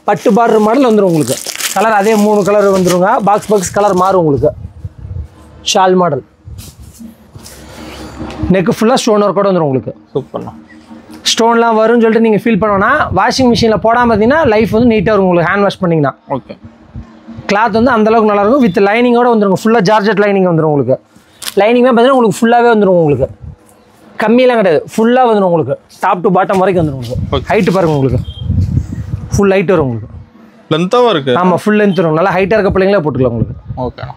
பட்டு பார்டர் மாடல் வந்துடும் உங்களுக்கு. கலர் அதே 3 கலர் வந்துருங்க. பாக்ஸ் கலர் மாறும் உங்களுக்கு. Shawl model. நெக்கு ஃபுல்லாக ஸ்டோன் ஒர்க்கோட வந்துடும் உங்களுக்கு. சூப்பர்ண்ணா. ஸ்டோன்லாம் வரும்னு சொல்லிட்டு நீங்கள் ஃபீல் பண்ணோன்னா வாஷிங் மிஷினில் போடாமல் பார்த்தீங்கன்னா லைஃப் வந்து நீட்டாக இருக்கும் உங்களுக்கு. ஹேண்ட் வாஷ் பண்ணிங்கன்னா. ஓகே. கிளாத் வந்து அந்தளவுக்கு நல்லாயிருக்கும். வித் லைனிங்கோட வந்துருங்க. ஃபுல்லாக ஜார்ஜெட் லைனிங் வந்துடும் உங்களுக்கு. லைனிங்மே பார்த்தீங்கன்னா உங்களுக்கு ஃபுல்லாகவே வந்துடும் உங்களுக்கு. கம்மியெல்லாம் கிடையாது, ஃபுல்லாக வந்துடும் உங்களுக்கு. டாப் டு பாட்டம் வரைக்கும் வந்துடும் உங்களுக்கு. ஹைட்டு பாருங்கள் உங்களுக்கு. ஃபுல் ஹைட் வரும் உங்களுக்கு. லென்த்தாகவும் இருக்குது. ஆமாம் ஃபுல் லென்த் வரும். நல்லா ஹைட்டாக இருக்க பிள்ளைங்களே போட்டுக்கலாம் உங்களுக்கு. ஓகே.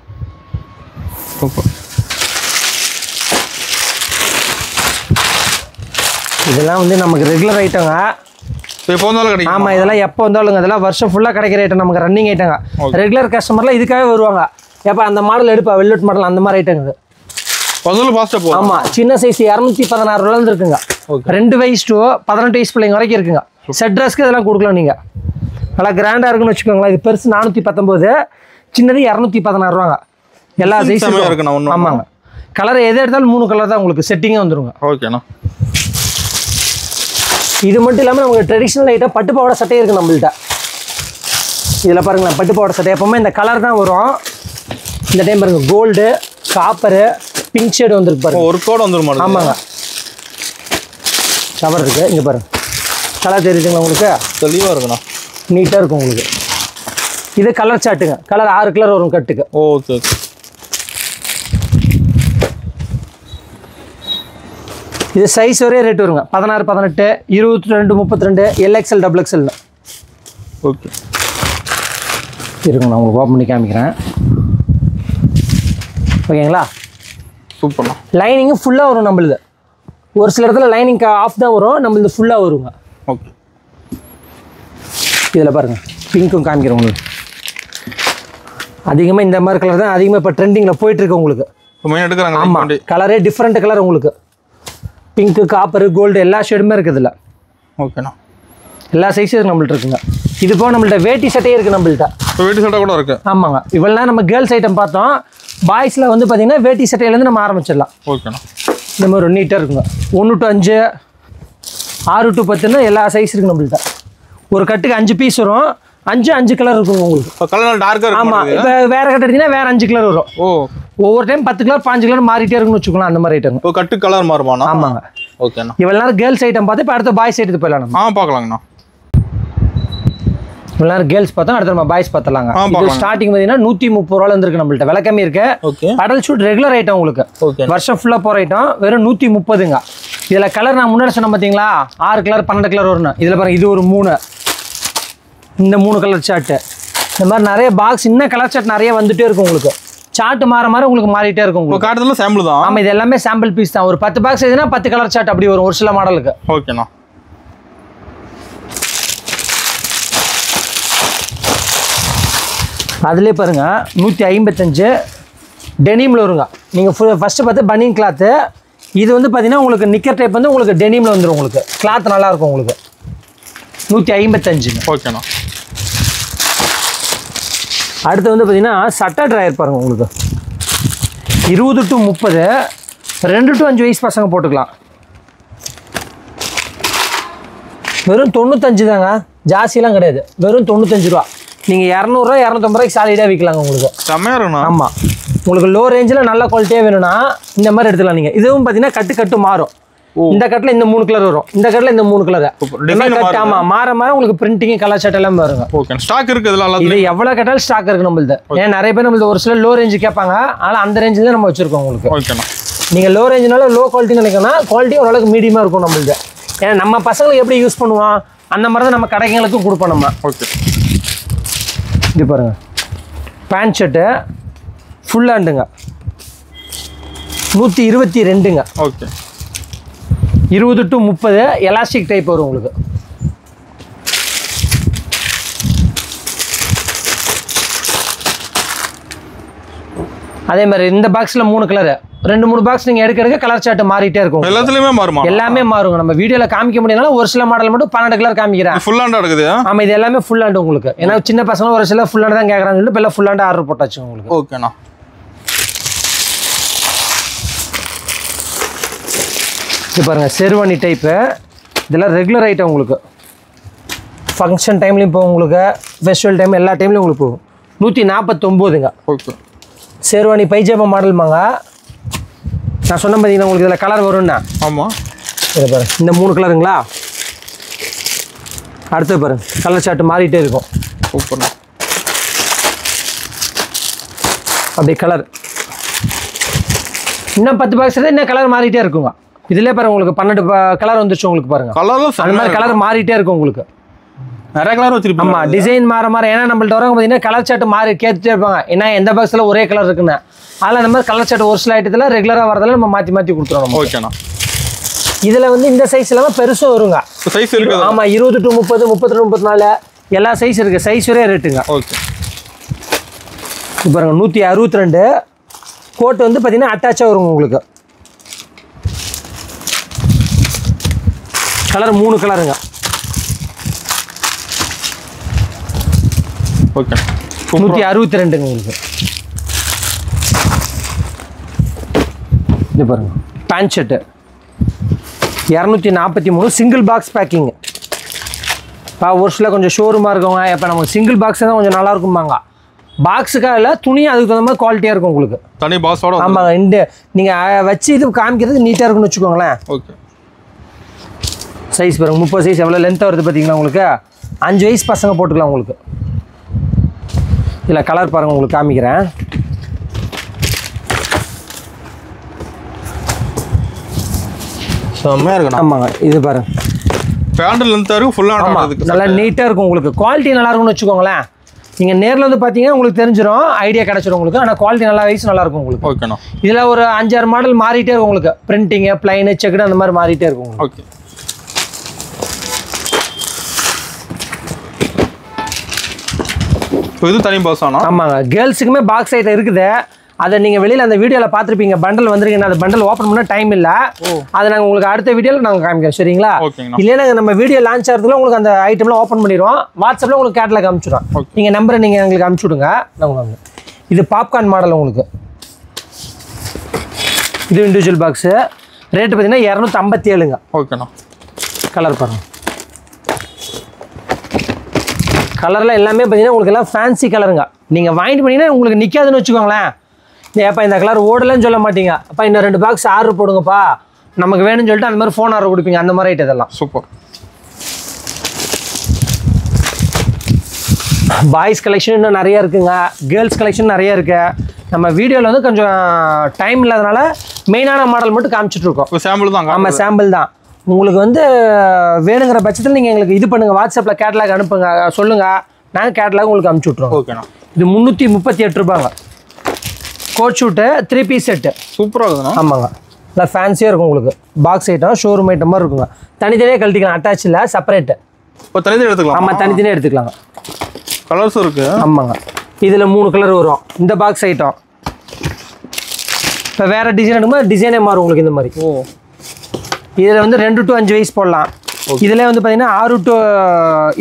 சூப்பர். இதெல்லாம் வந்து நமக்கு ரெகுலர் ஐட்டங்க. எப்போ வந்தாலும் கிடைக்கும். ஆமாம் இதெல்லாம் எப்போ வந்தாலும் அதெல்லாம் வருஷம் ஃபுல்லாக கிடைக்கிற ஐட்டம். நமக்கு ரன்னிங் ஐட்டங்க. ரெகுலர் கஸ்டமர்லாம் இதுக்காகவே வருவாங்க. எப்போ அந்த மாடல் எடுப்பா வெல்வெட் மாடல் அந்த மாதிரி ஐட்டங்க. ஆமாம் சின்ன சைஸ் 216 ரூபாயிலேருந்து இருக்குங்க. 2 வயசு டு 18 வயசு பிள்ளைங்க வரைக்கும் இருக்குங்க. செட் ட்ரெஸ்க்கு இதெல்லாம் கொடுக்கலாம் நீங்கள். நல்லா கிராண்டாக இருக்குன்னு வச்சுக்கோங்களேன். இது பெருசு 419, சின்னது 216 ரூபாங்க. எல்லா சைஸும் இருக்குண்ணா. ஆமாங்க. கலர் எது எடுத்தாலும் 3 கலர் தான் உங்களுக்கு செட்டிங்கே வந்துருங்க. ஓகேண்ணா. இது மட்டும் இல்லாமல் நமக்கு ட்ரெடிஷ்னல் ஐட்டம் பட்டு பாவாடை சட்டை இருக்குது நம்மள்கிட்ட. இதில் பாருங்களேன் பட்டு பாவாடை சட்டை எப்போவுமே இந்த கலர் தான் வரும். இந்த டைம் பாருங்க கோல்டு காப்பரு பிங்க் ஷேடு வந்துருக்கு பாருங்க. ஒரு கோட் வந்துருமா? ஆமாங்க. கவர் இருக்கு இங்க பாருங்க. கலர் தெரியுதுங்களா உங்களுக்கு? தெளிவா இருக்குண்ணா. நீட்டா இருக்கும் உங்களுக்கு. இது கலர் சாட்டுங்க. கலர் 6 கலர் வரும் கட்டுக்கு. ஓகே. இது சைஸ் ஒரே ரேட் வருங்க. 16, 18, 22, 32, LXL, XXL. ஓகே. இருங்க நான் உங்களுக்கு ஓப்பன் பண்ணி காமிக்கிறேன். ஓகேங்களா? சூப்பர்ண்ணா. லைனிங்கு ஃபுல்லாக வரும் நம்மளுது. ஒரு சில இடத்துல லைனிங் ஆஃப் தான் வரும், நம்மளுது ஃபுல்லாக வருங்க. ஓகே. இதில் பாருங்கள் பிங்க்கும் காமிக்கிறேன் உங்களுக்கு. அதிகமாக இந்த மாதிரி கலர் தான் அதிகமாக இப்போ ட்ரெண்டிங்கில் போயிட்டுருக்கு உங்களுக்கு. மெயின் எடுக்கிறாங்க. ஆமாம், கலரே டிஃப்ரெண்ட் கலர் உங்களுக்கு. பிங்க்கு காப்பரு கோல்டு எல்லா ஷேடுமே இருக்குது இதில். ஓகேண்ணா. எல்லா சைஸும் நம்மள்ட்ட இருக்குங்க. இது போக நம்மள்ட்ட வேட்டி சட்டையே இருக்குது நம்மள்ட்ட. வேட்டி சட்டை கூட இருக்கு. ஆமாங்க. இவ்வளோ நம்ம கேர்ள்ஸ் ஐட்டம் பார்த்தோம். பாய்ஸில் வந்து பார்த்தீங்கன்னா வேட்டி சட்டையிலேருந்து நம்ம ஆரம்பிச்சிடலாம். ஓகேண்ணா. இந்த மாதிரி ஒரு நீட்டாக இருக்குங்க. 1 to 5, 6 to 10 எல்லா சைஸ் இருக்குது நம்மள்ட்ட. ஒரு கட்டுக்கு 5 பீஸ் வரும். 5 கலர் இருக்குங்க உங்களுக்கு. இப்போ கலர் டார்க்காக இருக்கும். ஆமாம். இப்போ வேறு கட்டு எடுத்தீங்கன்னா வேறு 5 கலர் வரும். ஓ, ஒவ்வொரு டைம் 10 கலர் 5 கலர் மாறிட்டே இருக்குன்னு வச்சுக்கலாம். அந்த மாதிரி ஐட்டம். இப்போ கட்டு கலர் மாறுமாண்ணா? ஆமாங்க. ஓகேண்ணா. இவ்வளோ நேரம் கேர்ள்ஸ் ஐட்டம் பார்த்து இப்போ அடுத்த பாய்ஸ் ஐட்டத்துக்கு போயிடலாம் நம்ம. பார்க்கலாங்கண்ணா. இவ்வளோ நேரம் கேர்ள்ஸ் பார்த்தோம், அடுத்த நம்ம பாய்ஸ் பார்த்தலாங்க. இது ஸ்டார்டிங் பார்த்தீங்கன்னா 130 ரூபால இருந்திருக்கு நம்மள்ட்ட. விலை கம்மி இருக்கு. படல் ஷூட் ரெகுலர் ஐட்டம் உங்களுக்கு. வருஷம் ஃபுல்லாக போகிற ஐட்டம் வெறும் 130ங்க. இதில் கலர் நான் முன்னாடி சொன்னேன் பார்த்தீங்களா, 6 கலர் 12 கலர் வரும்னு. இதில் பாருங்க இது ஒரு 3, இந்த 3 கலர் சார்ட்டு. இந்த மாதிரி நிறைய பாக்ஸ் இன்னும் கலர் சார்ட் நிறைய வந்துட்டே இருக்கும் உங்களுக்கு. சார்ட் மாற உங்களுக்கு மாறிட்டே இருக்கும் உங்களுக்கு. காட்டுறதுல சாம்பிள் தான். ஆமாம், இது எல்லாமே சாம்பிள் பீஸ் தான். ஒரு 10 பாக்ஸ் எதுனா 10 கலர் சார்ட் அப்படி வரும் ஒரு சில மாடலுக்கு. ஓகேண்ணா. அதுலேயே பாருங்க 155 டெனிமில் வருங்க. நீங்கள் ஃபஸ்ட்டு பார்த்து பனியன் கிளாத்து. இது வந்து பார்த்தீங்கன்னா உங்களுக்கு நிக்கர் டைப் வந்து உங்களுக்கு டெனிமில் வந்துடும். உங்களுக்கு கிளாத் நல்லாயிருக்கும் உங்களுக்கு. 155. ஓகேண்ணா. அடுத்து வந்து பார்த்தீங்கன்னா சட்டை ட்ராயர் பாருங்கள் உங்களுக்கு. 20 to 30, 2 to 5 வயசு பசங்க போட்டுக்கலாம். வெறும் 95 தாங்க, ஜாஸ்தியெலாம் கிடையாது. வெறும் 95 ரூபா. நீங்கள் 200 ரூபா 250 ரூபாய்க்கு சாலிடாக விற்கலாங்க உங்களுக்கு. செம்மையாக இருக்குண்ணா. ஆமாம், உங்களுக்கு லோ ரேஞ்சில் நல்ல குவாலிட்டியாக வேணும்னா இந்த மாதிரி எடுத்துக்கலாம் நீங்கள். இதுவும் பார்த்தீங்கன்னா கட்டு மாறும். இந்த கட்டில் இந்த 3 கலர் வரும், இந்த கட்டில் இந்த 3 கலர். ஆமாம், மாற உங்களுக்கு பிரிண்டிங் கலர் ஷர்ட் எல்லாம் வருங்க. ஓகே. ஸ்டாக் இருக்குது இதெல்லாம். இது எவ்வளோ கேட்டாலும் ஸ்டாக் இருக்குது நம்மளுது. ஏன்னா நிறைய பேர் நம்மளுது ஒரு சில லோ ரேஞ்சு கேட்பாங்க. அதனால் அந்த ரேஞ்சில் தான் நம்ம வச்சுருக்கோம் உங்களுக்கு. ஓகேண்ணா. நீங்கள் லோ ரேஞ்சினால லோ குவாலிட்டி நினைக்கணும்னா குவாலிட்டி ஓரளவுக்கு மீடியமாக இருக்கும் நம்மளுது. ஏன்னா நம்ம பசங்களுக்கு எப்படி யூஸ் பண்ணுவோம் அந்த மாதிரி தான் நம்ம கடைகளுக்கும் கொடுப்போம் நம்ம. ஓகே. இது பாருங்க பேண்ட் ஷர்ட்டு ஃபுல் ஹேண்டுங்க, 122ங்க. ஓகே. 20 to 30 எலாஸ்டிக் டைப் வரும் உங்களுக்கு. அதே மாதிரி இந்த பாக்ஸில் 3 கலரு, 2-3 பாக்ஸ் நீங்கள் எடுக்க கலர் சார்ட் மாறிட்டே இருக்கும். எல்லாத்துலயுமே மாறுமா? எல்லாமே மாறுங்க. நம்ம வீடியோவில் காமிக்க முடியாதுனால ஒரு சில மாடல் மட்டும் 12 கலர் காமிக்கிறேன். ஃபுல் ஹேண்டா இருக்குது. ஆமாம், இது எல்லாமே ஃபுல் ஹேண்ட் உங்களுக்கு. ஏன்னா சின்ன பசங்க ஒரு சில ஃபுல் ஹேண்ட் தான் கேட்குறாங்கன்னு சொல்லிட்டு இப்போ எல்லாம் ஃபுல் ஹேண்ட் ஆர்டர் போட்டாச்சு உங்களுக்கு. ஓகேண்ணா. இது பாருங்கள் செர்வானி டைப்பு. இதெல்லாம் ரெகுலர் ஐட்டம் உங்களுக்கு. ஃபங்க்ஷன் டைம்லேயும் போகும் உங்களுக்கு, ஃபெஸ்டிவல் டைம் எல்லா டைம்லையும் உங்களுக்கு போகும். 149ங்க. ஓகே. செர்வானி பைஜாமா மாடல்மாங்க. நான் சொன்ன பார்த்தீங்கன்னா உங்களுக்கு இதில் கலர் வரும்னா. ஆமாம். இதை பாருங்க இந்த 3 கலருங்களா. அடுத்து பாருங்க கலர் சார்ட் மாறிட்டே இருக்கும். சூப்பர்ண்ணா. அப்படி கலர் இன்னும் 10 பாக்ஸ் இன்னும் கலர் மாறிட்டே இருக்குங்க. இதிலே பாருங்க உங்களுக்கு 12 கலர் வந்துருச்சு உங்களுக்கு பாருங்க. கலரும் அந்த மாதிரி கலர் மாறிட்டே இருக்கும் உங்களுக்கு. நிறைய கலர் வச்சிருப்பாங்க. ஆமாம், டிசைன் மாற ஏன்னா நம்மள்ட்ட வரவங்க பார்த்தீங்கன்னா கலர் சார்ட் மாறி கேட்டுட்டே இருப்பாங்க. ஏன்னா எந்த பாக்ஸில் ஒரே கலர் இருக்குன்னு. அதில் நம்ம கலர் சார்ட் ஒரு சில ஐட்டத்தில் ரெகுலராக வரதில் நம்ம மாற்றி கொடுத்துருவோம். ஓகேண்ணா. இதில் வந்து இந்த சைஸ் இல்லாமல் பெருசும் வருங்க. சைஸ் இருக்குது. ஆமாம், 20 to 30, 32, 34 எல்லா சைஸ் இருக்குது. சைஸ் ஒரே ரேட்டுங்க. ஓகே. இப்போ பாருங்க 162 கோட் வந்து பார்த்தீங்கன்னா அட்டாச்சாக வரும் உங்களுக்கு. கலர் 3 கலருங்க. ஓகே. 162ங்க உங்களுக்கு. இது பாருங்க pant shirt 243 single box packing. ஒரு சில கொஞ்சம் ஷோரூமாக இருக்கவங்க இப்போ நமக்கு சிங்கிள் பாக்ஸ் தான் கொஞ்சம் நல்லா இருக்கும்பாங்க. பாக்ஸுக்காக இல்லை, துணி அதுக்கு தகுந்த மாதிரி குவாலிட்டியாக இருக்கும் உங்களுக்கு. தனி பாக்ஸோட. ஆமாங்க. நீங்கள் வச்சு இது காமிக்கிறதுக்கு நீட்டாக இருக்குன்னு வச்சுக்கோங்களேன். ஓகே. சைஸ் பாருங்க, 30 சைஸ் எவ்வளோ லென்த்தாக வருது பார்த்தீங்களா உங்களுக்கு. 5 வயசு பசங்க போட்டுக்கலாம் உங்களுக்கு. இல்லை கலர் பாருங்கள் உங்களுக்கு காமிக்கிறேன். செம்மையாக இருக்குண்ணா. ஆமாங்க. இது பாருங்க, பேண்ட் லென்த்தாக இருக்கும், ஃபுல்லாக நல்லா நீட்டாக இருக்கும் உங்களுக்கு. குவாலிட்டி நல்லா இருக்கும்னு வச்சுக்கோங்களேன். நீங்கள் நேரில் வந்து பார்த்தீங்கன்னா உங்களுக்கு தெரிஞ்சிடும், ஐடியா கிடச்சிடும் உங்களுக்கு. ஆனால் குவாலிட்டி நல்லா வைஸ் நல்லா இருக்கும் உங்களுக்கு. ஓகேண்ணா. இதில் ஒரு 5-6 மாடல் மாறிட்டே இருக்கும் உங்களுக்கு. பிரிண்டிங்கு, பிளைனு, செக்குடு அந்த மாதிரி மாறிட்டே இருக்கும் உங்களுக்கு. ஓகே. இது தனி பாக்ஸ் ஆனா? ஆமாங்க. கேர்ள்ஸுக்குமே பாக்ஸ் ஐட்டம் இருக்குது. அதை நீங்கள் வெளியில் அந்த வீடியோவில் பார்த்துருப்பீங்க. பண்டல் வந்துருக்கீங்க, அந்த பண்டல் ஓப்பன் பண்ண டைம் இல்லை. அதை நாங்கள் உங்களுக்கு அடுத்த வீடியோவில் நாங்கள் காமிக்கிறோம், சரிங்களா? இல்லையா நாங்கள் நம்ம வீடியோ லான்ச் ஆகிறதுல உங்களுக்கு அந்த ஐட்டம்லாம் ஓப்பன் பண்ணிடுவோம். வாட்ஸ்அப்பில் உங்களுக்கு கேட்டலாக் அனுப்பிச்சிடுவோம். நீங்கள் நம்பரை நீங்கள் எங்களுக்கு அனுப்பிச்சி விடுங்க. நாங்கள் இது பாப்கார்ன் மாடல் உங்களுக்கு. இது இண்டிவிஜுவல் பாக்ஸு. ரேட்டு பார்த்தீங்கன்னா 257ங்க. ஓகேண்ணா. கலர் பாருங்கள். கலரில் எல்லாமே பார்த்தீங்கன்னா உங்களுக்கு எல்லாம் ஃபேன்சி கலருங்க. நீங்கள் வாங்கிட்டு போனீங்கன்னா உங்களுக்கு நிற்காதுன்னு வச்சுக்கோங்களேன். ஏப்பா இந்த கலர் ஓடலன்னு சொல்ல மாட்டீங்க. அப்போ இன்னும் 2 பாக்ஸ் ஆர்டர் போடுங்கப்பா, நமக்கு வேணும்னு சொல்லிட்டு அந்த மாதிரி ஃபோன் ஆர்டர் கொடுப்பீங்க. அந்த மாதிரி ஐட்டம் இதெல்லாம். சூப்பர். பாய்ஸ் கலெக்ஷன் இன்னும் நிறைய இருக்குங்க. கேர்ள்ஸ் கலெக்ஷன் நிறைய இருக்கு. நம்ம வீடியோவில் வந்து கொஞ்சம் டைம் இல்லாதனால மெயினான மாடல் மட்டும் காமிச்சிட்ருக்கோம். சாம்பிள் தான். ஆமாம், சாம்பிள் தான். உங்களுக்கு வந்து வேணுங்கிற பட்சத்தில் நீங்கள் எங்களுக்கு இது பண்ணுங்கள், வாட்ஸ்அப்பில் கேட்டலாக் அனுப்புங்க, சொல்லுங்கள், நாங்கள் கேட்டலாக் உங்களுக்கு அனுப்பிச்சி விட்ருவோம். ஓகேண்ணா. இது 338 ரூபாங்க. Coat suit 3 piece set. சூப்பராக இருக்குண்ணா. ஆமாங்க. நல்லா ஃபேன்சியாக இருக்கும் உங்களுக்கு. பாக்ஸ் ஐட்டம், ஷோரூம் ஐட்டம் மாதிரி இருக்குங்க. தனித்தனியாக கழட்டிக்கலாம், அட்டாச் இல்லை, செப்பரேட்டு. இப்போ தனித்தனியாக எடுத்துக்கலாம். ஆமாம், தனித்தனியாக எடுத்துக்கலாங்க. கலர்ஸும் இருக்குது. ஆமாங்க. இதில் 3 கலர் வரும் இந்த பாக்ஸ் ஐட்டம். இப்போ வேறு டிசைன் எடுக்கும்போது டிசைனே மாறும் உங்களுக்கு இந்த மாதிரி. இதில் வந்து 2 to 5 வயசு போடலாம். இதில் வந்து பார்த்தீங்கன்னா 6 to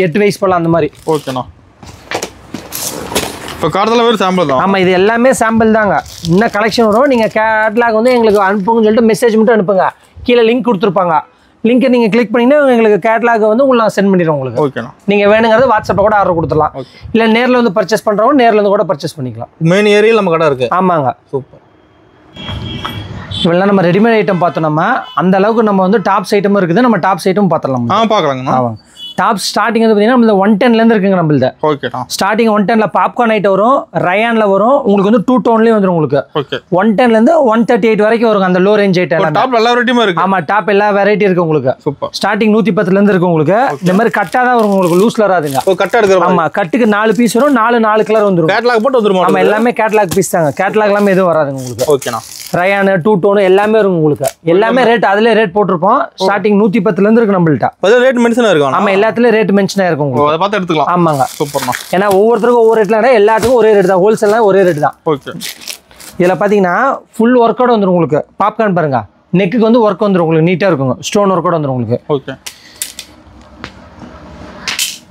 8 வயசு போடலாம் அந்த மாதிரி. ஓகேண்ணா. இப்போ கார்டில் வேறு சாம்பிள் தான். ஆமாம், இது எல்லாமே சாம்பிள் தாங்க. இன்னும் கலெக்ஷன் வரும். நீங்கள் கேட்லாக் வந்து எங்களுக்கு அனுப்புங்கன்னு சொல்லிட்டு மெசேஜ் மட்டும் அனுப்புங்க. கீழே லிங்க் கொடுத்துருப்பாங்க. லிங்க்கை நீங்கள் கிளிக் பண்ணிங்கன்னா எங்களுக்கு கேட்லாக் வந்து உங்களுக்கு நான் சென்ட் பண்ணிடுறோம் உங்களுக்கு. ஓகேண்ணா. நீங்கள் வேணுங்கிறது வாட்ஸ்அப்பில் கூட ஆர்டர் கொடுத்துடலாம். இல்லை நேரில் வந்து பர்ச்சேஸ் பண்ணுறவங்க நேரில் வந்து கூட பர்ச்சேஸ் பண்ணிக்கலாம். மெயின் ஏரியாவில் நம்ம கடை இருக்குது. ஆமாங்க. சூப்பர். இவெல்லாம் நம்ம ரெடிமேட் ஐட்டம் பார்த்தோம். நம்ம அந்த அளவுக்கு நம்ம வந்து டாப்ஸ் ஐட்டமும் இருக்குது. நம்ம டாப்ஸ் ஐட்டம் பார்த்துடலாம். பார்க்கலாங்கண்ணா. ஆமாங்க. டாப் ஸ்டார்டிங் வந்து பார்த்தீங்கன்னா நம்ம 110லேருந்து இருக்குங்க நம்மள்த. ஓகேண்ணா. ஸ்டார்டிங் 110ல பாப்கார்ன் ஐட்டம் வரும், ரயானில் வரும். உங்களுக்கு வந்து 2 டோன்லேயும் வந்துடும் உங்களுக்கு. ஓகே. 110லேருந்து 138 வரைக்கும் வரும் அந்த லோ ரேஞ்ச் ஐட்டம். டாப் எல்லா வெரைட்டியுமே இருக்குது. ஆமாம், டாப் எல்லா வெரைட்டி இருக்குது உங்களுக்கு. சூப்பர். ஸ்டார்டிங் 110லேருந்து இருக்குது உங்களுக்கு. இந்த மாதிரி கட்டாக தான் வரும் உங்களுக்கு, லூஸில் வராதுங்க. கட்டாக எடுக்கிற. ஆமாம், கட்டுக்கு 4 பீஸ் வரும், 4 கலர் வந்துடும். கேட்லாக் போட்டு வந்துடும். ஆமாம், எல்லாமே கேட்லாக் பீஸ் தாங்க. கேட்லாக் எல்லாமே எதுவும் வராதுங்க உங்களுக்கு. ஓகேண்ணா. ரயானு 2 டோனு எல்லாமே வரும் உங்களுக்கு. எல்லாமே ரேட் அதிலே ரேட் போட்டிருப்போம். ஸ்டார்டிங் 110லேருந்து இருக்கு நம்மள்ட்ட. ரேட் மென்ஷன் இருக்கும். ஆமாம், எல்லாத்துலேயும் ரேட் மென்ஷன் ஆயிருக்கும் உங்களுக்கு. அதை பார்த்து எடுத்துக்கலாம். ஆமாங்க. சூப்பர்ண்ணா. ஏன்னா ஒவ்வொருத்தருக்கும் ஒவ்வொரு ரேட்ல, எல்லாத்துக்கும் ஒரே ரேட் தான். ஹோல்சேல்லாம் ஒரே ரேட் தான். ஓகே. இதில் பார்த்தீங்கன்னா ஃபுல் ஒர்க்கோட வந்துடும் உங்களுக்கு. பாப்கார்ன் பாருங்க, நெக்குக்கு வந்து ஒர்க் வந்துடும் உங்களுக்கு, நீட்டாக இருக்குங்க. ஸ்டோன் ஒர்க்கோட வந்துடும் உங்களுக்கு. ஓகே.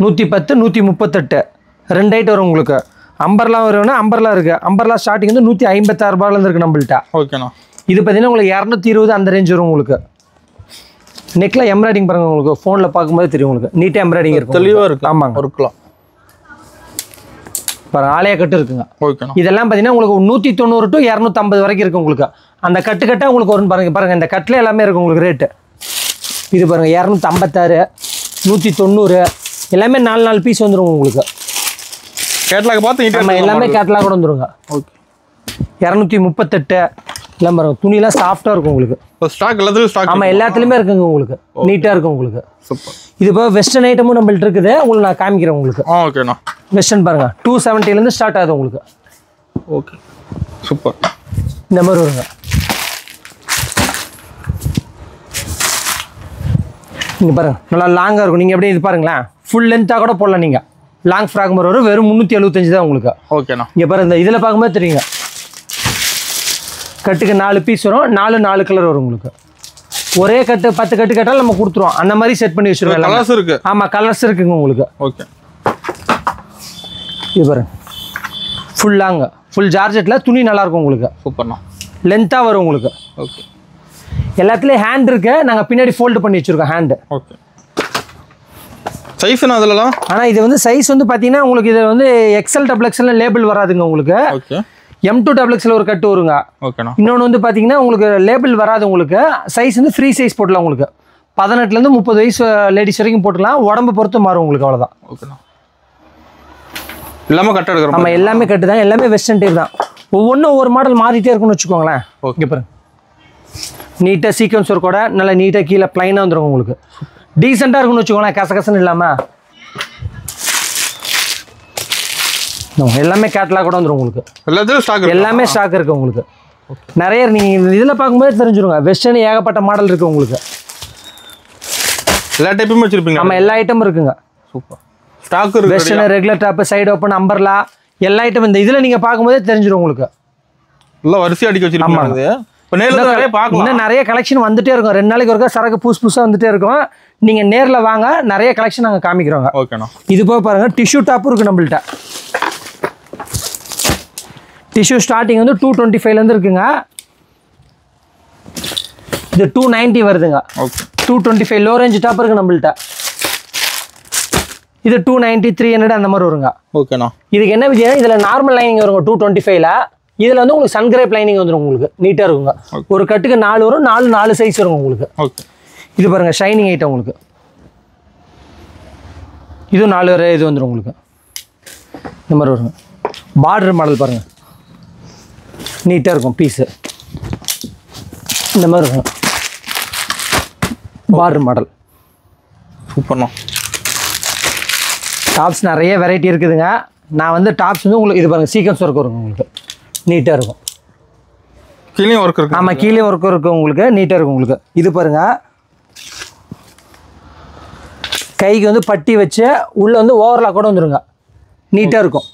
110, 138 2 ஐட்டம் வரும் உங்களுக்கு. அம்பர்லாம் வரும்னா அம்பர்லாம் இருக்கு. அம்பர்லாம் ஸ்டார்டிங் வந்து 156 ரூபாயிலேருந்து இருக்கு நம்மள்ட்ட. ஓகேண்ணா. இது பார்த்தீங்கன்னா உங்களுக்கு 220 அந்த ரேஞ்ச் வரும் உங்களுக்கு. நெக்ல எம்ப்ராய்டிங் பாருங்க, உங்களுக்கு ஃபோனில் பார்க்கும்போது தெரியும் உங்களுக்கு. நீட்டாக எம்ப்ராய்டிங் இருக்கும், தெளிவாக இருக்கு. ஆமாங்க. ஒர்க்லாம் பாருங்க, ஆலயா கட்டு இருக்குங்க. ஓகேண்ணா. இதெல்லாம் பார்த்தீங்கன்னா உங்களுக்கு 190 to 250 வரைக்கும் இருக்கு உங்களுக்கு. அந்த கட்டாக உங்களுக்கு வரும் பாருங்க. பாருங்க, இந்த கட்டில் எல்லாமே இருக்கும் உங்களுக்கு ரேட்டு. இது பாருங்க 256, 190 எல்லாமே 4 பீஸ் வந்துடும் உங்களுக்கு. கேட்லாக் பார்த்து நம்ம எல்லாமே கேட்லாக் கூட வந்துருங்க. ஓகே. 238 எல்லாம் பாருங்க, துணிலாம் சாஃப்டாக இருக்கும் உங்களுக்கு. ஸ்டாக் எல்லாத்துலையும் ஸ்டாக். ஆமாம், எல்லாத்துலேயுமே இருக்குங்க உங்களுக்கு. நீட்டாக இருக்கும் உங்களுக்கு. சூப்பர். இது இப்போ வெஸ்டர்ன் ஐட்டமும் நம்மள்ட்ட இருக்குது. உங்களுக்கு நான் காமிக்கிறேன் உங்களுக்கு. ஓகேண்ணா. வெஸ்டர்ன் பாருங்க 270லேருந்து ஸ்டார்ட் ஆகுது உங்களுக்கு. ஓகே. சூப்பர். இந்த மாதிரி வருங்க. நீங்கள் பாருங்கள், நல்லா லாங்காக இருக்கும். நீங்கள் எப்படி இது பாருங்களேன், ஃபுல் லென்த்தாக கூட போடலாம். நீங்கள் லாங் ஃப்ராக் மாதிரி வரும். வெறும் 375 தான் உங்களுக்கு. ஓகேண்ணா. இங்கே பாருங்க, இந்த இதில் பார்க்கும்போது தெரியுங்க. கட்டுக்கு 4 பீஸ் வரும், 4 கலர் வரும் உங்களுக்கு. ஒரே கட்டு 10 கட்டு கட்டாலும் நம்ம கொடுத்துருவோம். அந்த மாதிரி செட் பண்ணி வச்சுருவோம். கலர்ஸ் இருக்கு. ஆமாம், கலர்ஸ் இருக்குங்க உங்களுக்கு. ஓகே. இது பாருங்க, ஃபுல் லாங், ஃபுல் ஜார்ஜெட்டில் துணி நல்லாயிருக்கும் உங்களுக்கு. சூப்பர்ண்ணா. லென்த்தாக வரும் உங்களுக்கு. ஓகே. எல்லாத்துலேயும் ஹேண்ட் இருக்கு. நாங்கள் பின்னாடி ஃபோல்டு பண்ணி வச்சுருக்கோம் ஹேண்டு. ஓகே. சைஸ்னா அதெல்லாம் ஆனா இது வந்து சைஸ் வந்து பாத்தீங்கன்னா உங்களுக்கு இது வந்து எக்ஸ்எல் டபுள் எக்ஸ்எல் லேபிள் வராதுங்க உங்களுக்கு. ஓகே. M2 டபுள் எக்ஸ்எல் ஒரு கட்டு வருங்க. ஓகேண்ணா. இன்னொன்று வந்து பாத்தீங்கன்னா உங்களுக்கு லேபிள் வராது உங்களுக்கு. சைஸ் வந்து ஃப்ரீ சைஸ் போடலாம் உங்களுக்கு. 18லேருந்து 30 வயசு லேடிஸ் வரைக்கும் போட்டுக்கலாம். உடம்பு பொறுத்து மாறும் உங்களுக்கு அவ்வளோதான். ஓகேண்ணா. எல்லாமே கட் எடுக்கிறோம். நம்ம எல்லாமே கட்டு தான், எல்லாமே வெஸ்டர்ன் டைப் தான். ஒவ்வொன்றும் ஒவ்வொரு மாடல் மாறிட்டே இருக்குன்னு வச்சுக்கோங்களேன். ஓகே பாருங்க. நீட்டாக சீக்வன்ஸ் ஒர்க்கோட நல்லா நீட்டாக கீழே ப்ளைனாக வந்துடும் உங்களுக்கு. டீசெண்டாக இருக்குன்னு வச்சுக்கோங்களேன், கசகசன்னு இல்லாமல். எல்லாமே கேட்லாக் கூட வந்துடும் உங்களுக்கு. எல்லாமே ஸ்டாக் இருக்குது உங்களுக்கு. நிறைய நீங்கள் இதில் பார்க்கும்போது தெரிஞ்சிருங்க, வெஸ்டர்ன் ஏகப்பட்ட மாடல் இருக்குது உங்களுக்கு. எல்லா டைப்புமே வச்சுருப்பீங்க? நம்ம எல்லா ஐட்டமும் இருக்குங்க. சூப்பர். ஸ்டாக் இருக்கு. Western regular top, side open, umbrella எல்லா ஐட்டம் இந்த இதில் நீங்கள் பார்க்கும்போதே தெரிஞ்சிடும் உங்களுக்கு. எல்லாம் வரிசை அடிக்க வச்சிருக்கீங்க. இப்போ நேரில் நிறைய பார்க்கலாம். இன்னும் நிறைய கலெக்ஷன் வந்துட்டே இருக்கும். 2 நாளைக்கு ஒருக்கா சரக்கு புதுசாக வந்துட்டே இருக்கும். நீங்கள் நேரில் வாங்க, நிறைய கலெக்ஷன் நாங்கள் காமிக்கிறோங்க. ஓகேண்ணா. இது போய் பாருங்கள், டிஷ்யூ டாப்பும் இருக்குது நம்மள்ட்ட. டிஷ்யூ ஸ்டார்டிங் வந்து 225லேருந்து இருக்குங்க. இது 290 வருதுங்க. ஓகே. 225 லோ ரேஞ்ச் டாப் இருக்குது நம்மள்ட்ட. இது 290, 300 அந்த மாதிரி வருங்க. ஓகேண்ணா. இதுக்கு என்ன விஷயம், இதில் நார்மல் லைனிங் வருங்க 225ல. இதில் வந்து உங்களுக்கு சன்கிரேப் லைனிங் வந்துடும் உங்களுக்கு. நீட்டாக இருக்குங்க. ஒரு கட்டுக்கு 4 வரும், 4 சைஸ் வரும் உங்களுக்கு. ஓகே. இது பாருங்கள், ஷைனிங் ஐட்டம் உங்களுக்கு. இது 4 இது வந்துடும் உங்களுக்கு. இந்த மாதிரி வருங்க. பார்டர் மாடல் பாருங்கள், நீட்டாக இருக்கும் பீஸு. இந்த மாதிரி இருக்கும் பார்டர் மாடல். சூப்பர்ண்ணா. டாப்ஸ் நிறைய வெரைட்டி இருக்குதுங்க. நான் வந்து டாப்ஸ் வந்து உங்களுக்கு இது பாருங்கள், சீக்வன்ஸ் ஒர்க் வருங்க உங்களுக்கு. நீட்டாக இருக்கும். கீழே ஒர்க் இருக்கு. ஆமாம், கீழே ஒர்க் இருக்கும் உங்களுக்கு. நீட்டாக இருக்கும் உங்களுக்கு. இது பாருங்கள், கைக்கு வந்து பட்டி வச்சு உள்ளே வந்து ஓவர்லாக் கூட வந்துடுங்க. நீட்டாக இருக்கும்,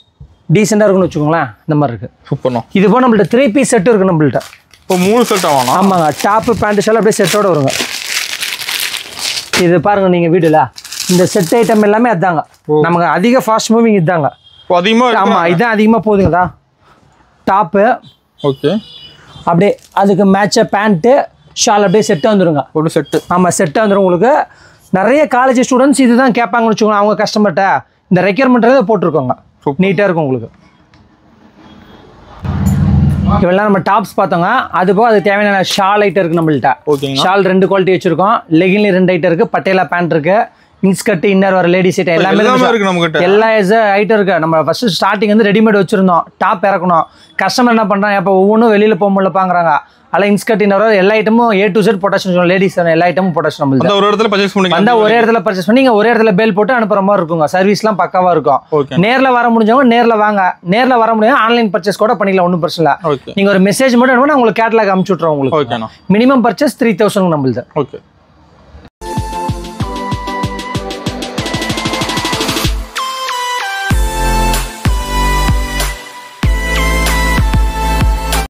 டீசெண்டாக இருக்குன்னு வச்சுக்கோங்களேன். இந்த மாதிரி இருக்குது. சூப்பர்ண்ணா. இது போல் நம்மள்ட்ட 3 பீஸ் செட்டு இருக்குது நம்மள்ட்ட. இப்போ 3 செட் ஆகணும். ஆமாங்க, டாப்பு பேண்ட் ஷால் அப்படியே செட்டோடு வருங்க. இது பாருங்கள் நீங்கள் வீடியோல இந்த செட் ஐட்டம் எல்லாமே அதுதாங்க. நமக்கு அதிக ஃபாஸ்ட் மூவிங் இதுதாங்க. அதிகமாக. ஆமாம், இதுதான் அதிகமாக போகுதுங்கதா. Top okay. அப்படியே அதுக்கு மேட்சாக பேண்ட்டு ஷால் அப்படியே செட்டாக வந்துடுங்க. ஒரு செட்டு. ஆமாம், செட்டாக வந்துடும் உங்களுக்கு. நிறைய காலேஜ் ஸ்டூடெண்ட்ஸ் இதுதான் கேட்பாங்கன்னு வச்சுக்கோங்க. அவங்க கஸ்டமர்கிட்ட இந்த ரெக்யர்மெண்ட்டை போட்டிருக்கோங்க. நீட்டாக இருக்கும் உங்களுக்கு. இவெல்லாம் நம்ம டாப்ஸ் பார்த்தோங்க. அது போக அது தேவையான ஷால் ஐட்டம் இருக்குது நம்மள்ட்ட. ஷால் 2 குவாலிட்டி வச்சுருக்கோம். லெகின்லேயும் 2 ஐட்டம் இருக்குது. பட்டேலா பேண்ட் இருக்குது. இன்ஸ்கர்ட், இன்னர் வர லேடிஸ் ஐட்டம் எல்லாமே இருக்கு நம்மகிட்ட. எல்லா ஐட்டம் இருக்குது. நம்ம ஃபர்ஸ்ட் ஸ்டார்டிங் வந்து ரெடிமேட் வச்சுருந்தோம். டாப் இறக்கணும். கஸ்டமர் என்ன பண்ணுறாங்க, இப்போ ஒவ்வொன்றும் வெளியில் போக முடியல பாங்குறாங்க. அதில் இன்ஸ்கர்ட், இன்னர் வர எல்லா ஐட்டமும் A to Z போட்டாச்சு. லேடிஸ் எல்லா ஐட்டமும் போட்டாச்சு. நம்ம ஒரு இடத்துல பர்ச்சேஸ் பண்ணி அந்த ஒரே இடத்துல பர்ச்சேஸ் பண்ணி நீங்கள் ஒரே இடத்துல பேல் போட்டு அனுப்புற மாதிரி இருக்குங்க. சர்வீஸ்லாம் பக்காவாக இருக்கும். நேரில் வர முடிஞ்சவங்க நேரில் வாங்க. நேரில் வர முடியும், ஆன்லைன் பர்ச்சேஸ் கூட பண்ணிக்கலாம், ஒன்றும் பிரச்சனை இல்லை. நீங்கள் ஒரு மெசேஜ் மட்டும் உங்களுக்கு கேட்டலாக் அனுப்பிச்சு விட்றோம் உங்களுக்கு. மினிமம் பர்ச்சேஸ் 3000 நம்மளுது. ஓகே.